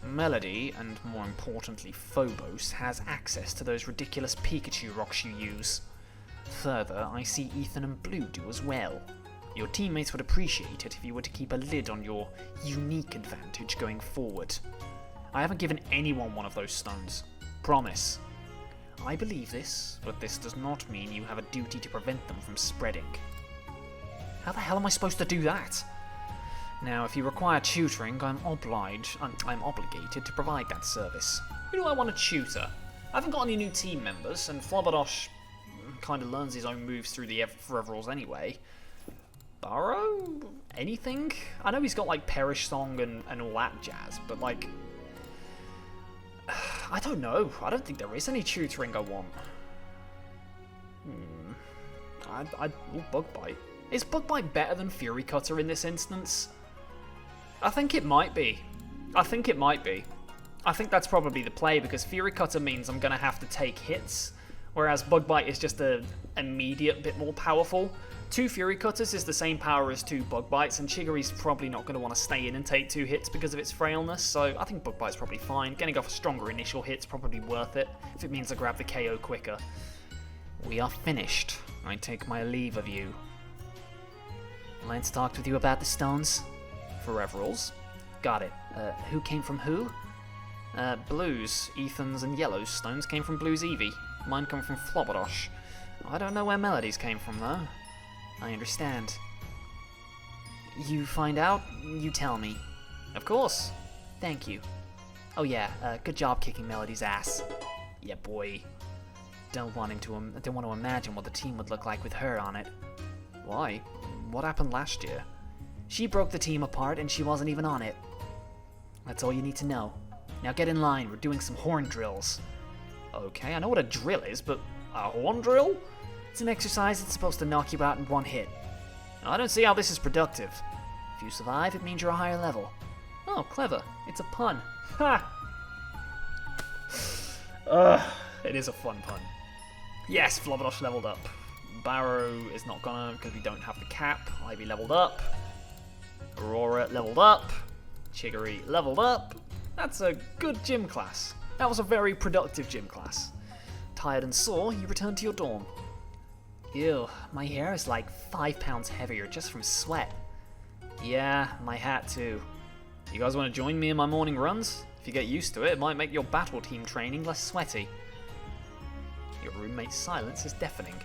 Melody, and more importantly Phobos, has access to those ridiculous Pikachu rocks you use. Further, I see Ethan and Blue do as well. Your teammates would appreciate it if you were to keep a lid on your unique advantage going forward. I haven't given anyone one of those stones. Promise. I believe this, but this does not mean you have a duty to prevent them from spreading. How the hell am I supposed to do that? Now, if you require tutoring, I'm obligated to provide that service. Who do I want to tutor? I haven't got any new team members, and Flobberdosh kind of learns his own moves through the Everalls anyway. Burrow? Anything? I know he's got like Perish Song and all that jazz, but like, I don't know. I don't think there is any tutoring I want. Bug Bite. Is Bug Bite better than Fury Cutter in this instance? I think it might be. I think that's probably the play, because Fury Cutter means I'm going to have to take hits, whereas Bug Bite is just a immediate bit more powerful. 2 Fury Cutters is the same power as 2 Bug Bites, and Chigiri's probably not going to want to stay in and take 2 hits because of its frailness, so I think Bug Bite's probably fine. Getting off a stronger initial hit's probably worth it, if it means I grab the KO quicker. We are finished. I take my leave of you. Lance talked with you about the stones? Foreverals. Got it. Who came from who? Blues, Ethan's, and Yellow's stones came from Blue's Eevee. Mine come from Flobberdosh. I don't know where Melody's came from, though. I understand. You find out, you tell me. Of course. Thank you. Oh yeah, good job kicking Melody's ass. Yeah, boy. Don't want to imagine what the team would look like with her on it. Why? What happened last year? She broke the team apart and she wasn't even on it. That's all you need to know. Now get in line, we're doing some horn drills. Okay, I know what a drill is, but a horn drill? It's an exercise that's supposed to knock you out in one hit. I don't see how this is productive. If you survive, it means you're a higher level. Oh, clever. It's a pun. Ha! It is a fun pun. Yes, Flobberdosh leveled up. Barrow is not gonna, because we don't have the cap. Ivy leveled up. Aurora leveled up. Chigiri leveled up. That's a good gym class. That was a very productive gym class. Tired and sore, you return to your dorm. Ew, my hair is like 5 pounds heavier just from sweat. Yeah, my hat too. You guys want to join me in my morning runs? If you get used to it, it might make your battle team training less sweaty. Your roommate's silence is deafening.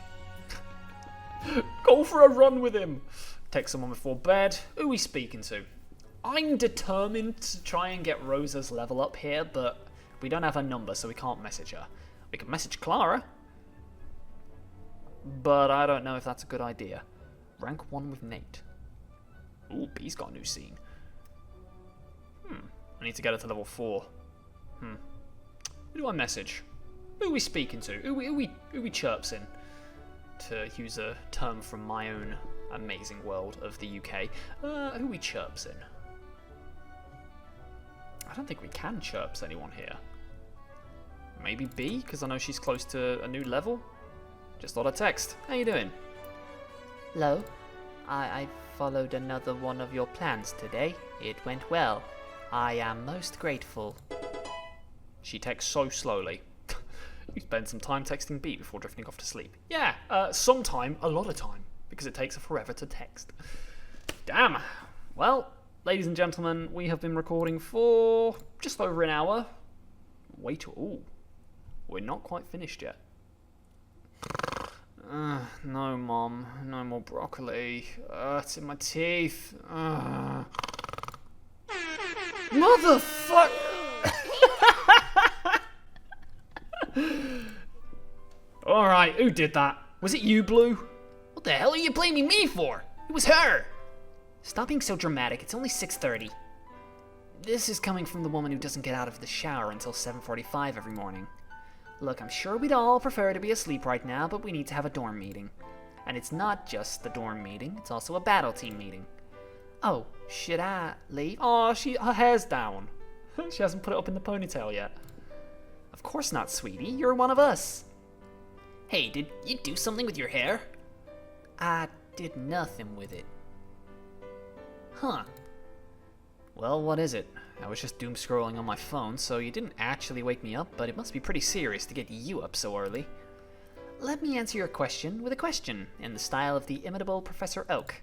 Go for a run with him! Text someone before bed. Who are we speaking to? I'm determined to try and get Rosa's level up here, but we don't have her number, so we can't message her. We can message Clara, but I don't know if that's a good idea. Rank 1 with Nate. Ooh, B's got a new scene. I need to get her to level 4. Who do I message? Who are we speaking to? Who we chirpsing? To use a term from my own amazing world of the UK. Who we chirpsing? I don't think we can chirps anyone here. Maybe B, because I know she's close to a new level? Just thought I'd text. How you doing? Hello. I followed another one of your plans today. It went well. I am most grateful. She texts so slowly. You spend some time texting B before drifting off to sleep. Yeah, some time, a lot of time, because it takes her forever to text. Damn. Well, ladies and gentlemen, we have been recording for just over an hour. Ooh. We're not quite finished yet. No, Mom. No more broccoli. It's in my teeth. Motherfucker! Alright, who did that? Was it you, Blue? What the hell are you blaming me for? It was her! Stop being so dramatic, it's only 6:30. This is coming from the woman who doesn't get out of the shower until 7:45 every morning. Look, I'm sure we'd all prefer to be asleep right now, but we need to have a dorm meeting. And it's not just the dorm meeting, it's also a battle team meeting. Oh, should I leave? Oh, her hair's down. She hasn't put it up in the ponytail yet. Of course not, sweetie. You're one of us. Hey, did you do something with your hair? I did nothing with it. Huh. Well, what is it? I was just doom scrolling on my phone, so you didn't actually wake me up, but it must be pretty serious to get you up so early. Let me answer your question with a question, in the style of the imitable Professor Oak.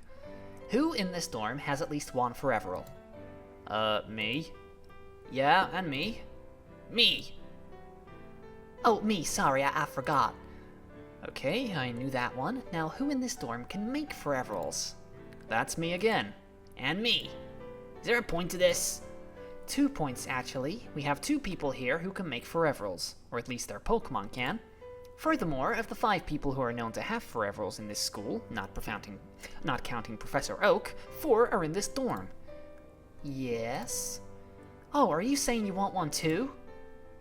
Who in this dorm has at least one Foreverall? Me? Yeah, and me. Me. Oh, me, sorry, I forgot. Okay, I knew that one. Now, who in this dorm can make Foreveralls? That's me again. And me. Is there a point to this? 2 points, actually. We have 2 people here who can make Foreveralls, or at least their Pokemon can. Furthermore, of the 5 people who are known to have Foreveralls in this school, not counting Professor Oak, 4 are in this dorm. Yes? Oh, are you saying you want one too?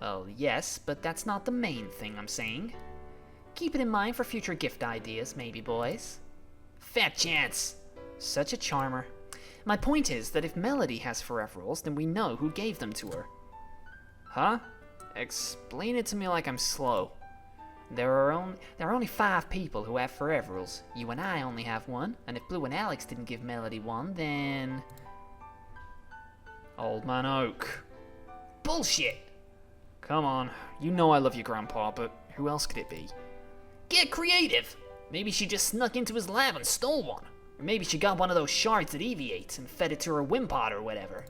Well, yes, but that's not the main thing I'm saying. Keep it in mind for future gift ideas, maybe, boys. Fat chance. Such a charmer. My point is that if Melody has Foreveralls, then we know who gave them to her. Huh? Explain it to me like I'm slow. There are only 5 people who have forever rules. You and I only have one, and if Blue and Alex didn't give Melody one, then... Old Man Oak. Bullshit. Come on, you know I love you, Grandpa, but who else could it be? Get creative. Maybe she just snuck into his lab and stole one. Or maybe she got one of those shards that deviates and fed it to her Wimpod or whatever.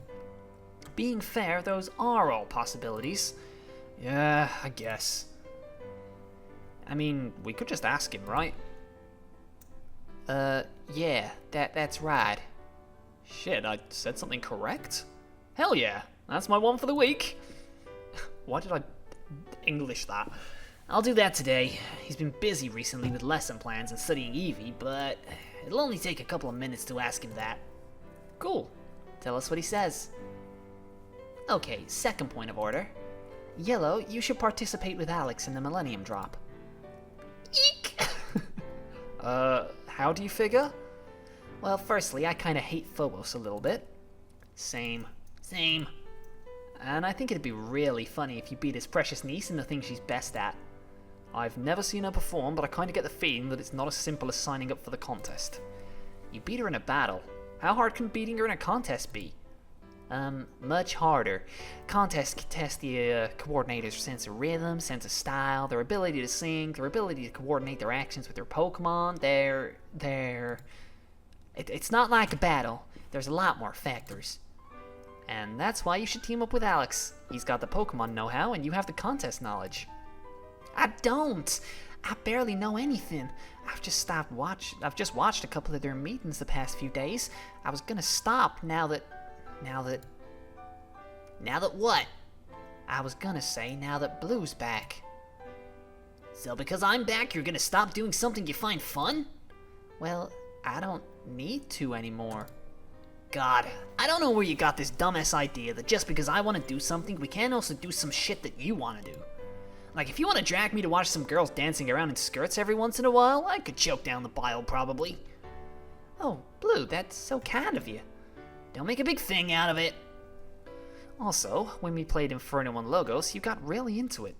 Being fair, those are all possibilities. Yeah, I guess. I mean, we could just ask him, right? Yeah, that's right. Shit, I said something correct? Hell yeah, that's my one for the week. Why did I English that? I'll do that today. He's been busy recently with lesson plans and studying Eevee, but it'll only take a couple of minutes to ask him that. Cool. Tell us what he says. Okay, second point of order. Yellow, you should participate with Alex in the Millennium Drop. Eek! How do you figure? Well, firstly, I kinda hate Phobos a little bit. Same. And I think it'd be really funny if you beat his precious niece in the thing she's best at. I've never seen her perform, but I kinda get the feeling that it's not as simple as signing up for the contest. You beat her in a battle. How hard can beating her in a contest be? Much harder. Contests can test the coordinator's sense of rhythm, sense of style, their ability to sing, their ability to coordinate their actions with their Pokemon, It's not like a battle. There's a lot more factors. And that's why you should team up with Alex. He's got the Pokemon know-how, and you have the contest knowledge. I don't! I barely know anything. I've just watched a couple of their meetings the past few days. I was gonna stop now that what? I was gonna say now that Blue's back. So because I'm back, you're gonna stop doing something you find fun? Well, I don't need to anymore. God, I don't know where you got this dumbass idea that just because I want to do something, we can't also do some shit that you want to do. Like, if you want to drag me to watch some girls dancing around in skirts every once in a while, I could choke down the bile, probably. Oh, Blue, that's so kind of you. Don't make a big thing out of it. Also, when we played Inferno and Logos, you got really into it.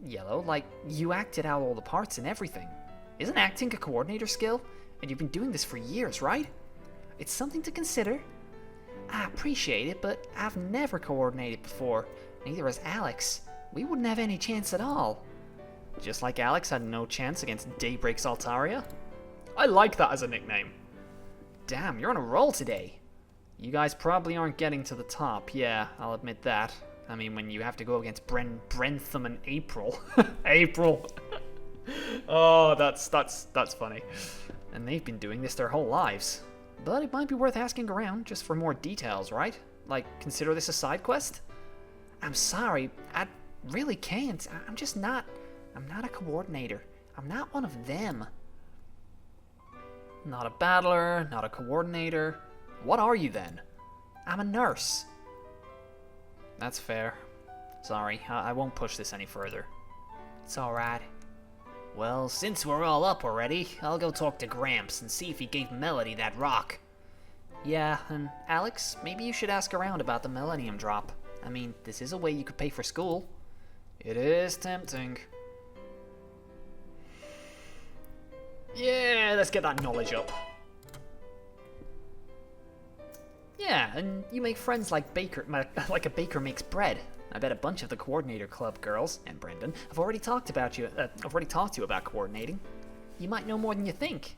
Yellow, like, you acted out all the parts and everything. Isn't acting a coordinator skill? And you've been doing this for years, right? It's something to consider. I appreciate it, but I've never coordinated before. Neither has Alex. We wouldn't have any chance at all. Just like Alex had no chance against Daybreak's Altaria? I like that as a nickname. Damn, you're on a roll today. You guys probably aren't getting to the top, yeah, I'll admit that. I mean, when you have to go against Brentham and April. April! Oh, that's funny. And they've been doing this their whole lives. But it might be worth asking around just for more details, right? Like, consider this a side quest? I'm sorry, I really can't. I'm not a coordinator. I'm not one of them. Not a battler, not a coordinator. What are you then? I'm a nurse. That's fair. Sorry, I won't push this any further. It's alright. Well, since we're all up already, I'll go talk to Gramps and see if he gave Melody that rock. Yeah, and Alex, maybe you should ask around about the Millennium Drop. I mean, this is a way you could pay for school. It is tempting. Yeah, let's get that knowledge up. Yeah, and you make friends like a baker makes bread. I bet a bunch of the Coordinator Club girls, and Brendan, have already talked to you about coordinating. You might know more than you think.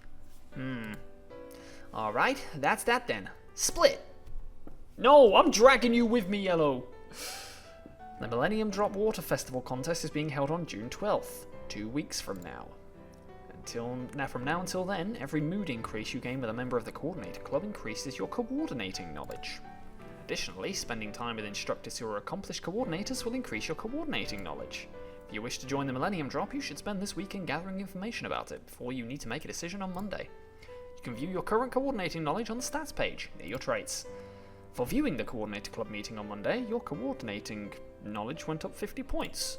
Alright, that's that then. Split! No, I'm dragging you with me, Yellow! The Millennium Drop Water Festival contest is being held on June 12th, 2 weeks from now. From now until then, every mood increase you gain with a member of the Coordinator Club increases your coordinating knowledge. Additionally, spending time with instructors who are accomplished coordinators will increase your coordinating knowledge. If you wish to join the Millennium Drop, you should spend this weekend gathering information about it before you need to make a decision on Monday. You can view your current coordinating knowledge on the stats page, near your traits. For viewing the Coordinator Club meeting on Monday, your coordinating knowledge went up 50 points.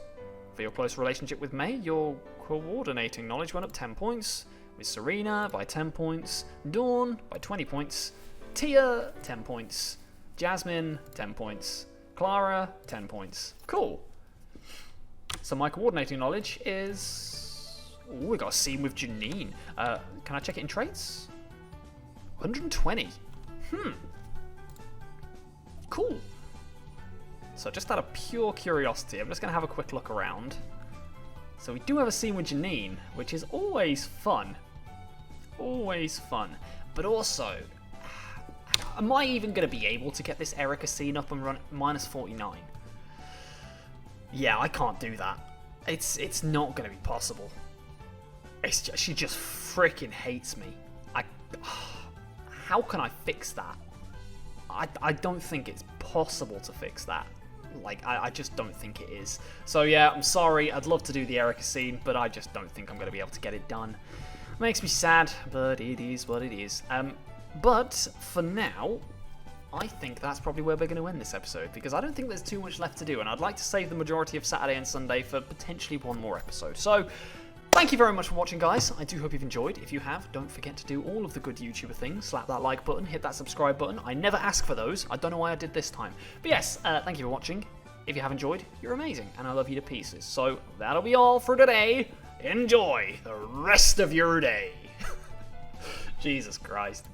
For your close relationship with May, your coordinating knowledge went up 10 points, with Serena by 10 points, Dawn by 20 points, Tia 10 points, Jasmine 10 points, Clara 10 points. Cool. So my coordinating knowledge is... Ooh, we got a scene with Janine. Can I check it in traits? 120. Cool. So just out of pure curiosity, I'm just going to have a quick look around. So we do have a scene with Janine, which is always fun. Always fun. But also, am I even going to be able to get this Erica scene up and run minus 49? Yeah, I can't do that. It's not going to be possible. She just freaking hates me. How can I fix that? I don't think it's possible to fix that. Like, I just don't think it is. So yeah, I'm sorry. I'd love to do the Erica scene, but I just don't think I'm going to be able to get it done. Makes me sad, but it is what it is. But for now, I think that's probably where we're going to end this episode, because I don't think there's too much left to do, and I'd like to save the majority of Saturday and Sunday for potentially one more episode. So, thank you very much for watching, guys. I do hope you've enjoyed. If you have, don't forget to do all of the good YouTuber things. Slap that like button, hit that subscribe button. I never ask for those. I don't know why I did this time. But yes, thank you for watching. If you have enjoyed, you're amazing, and I love you to pieces. So, that'll be all for today. Enjoy the rest of your day. Jesus Christ.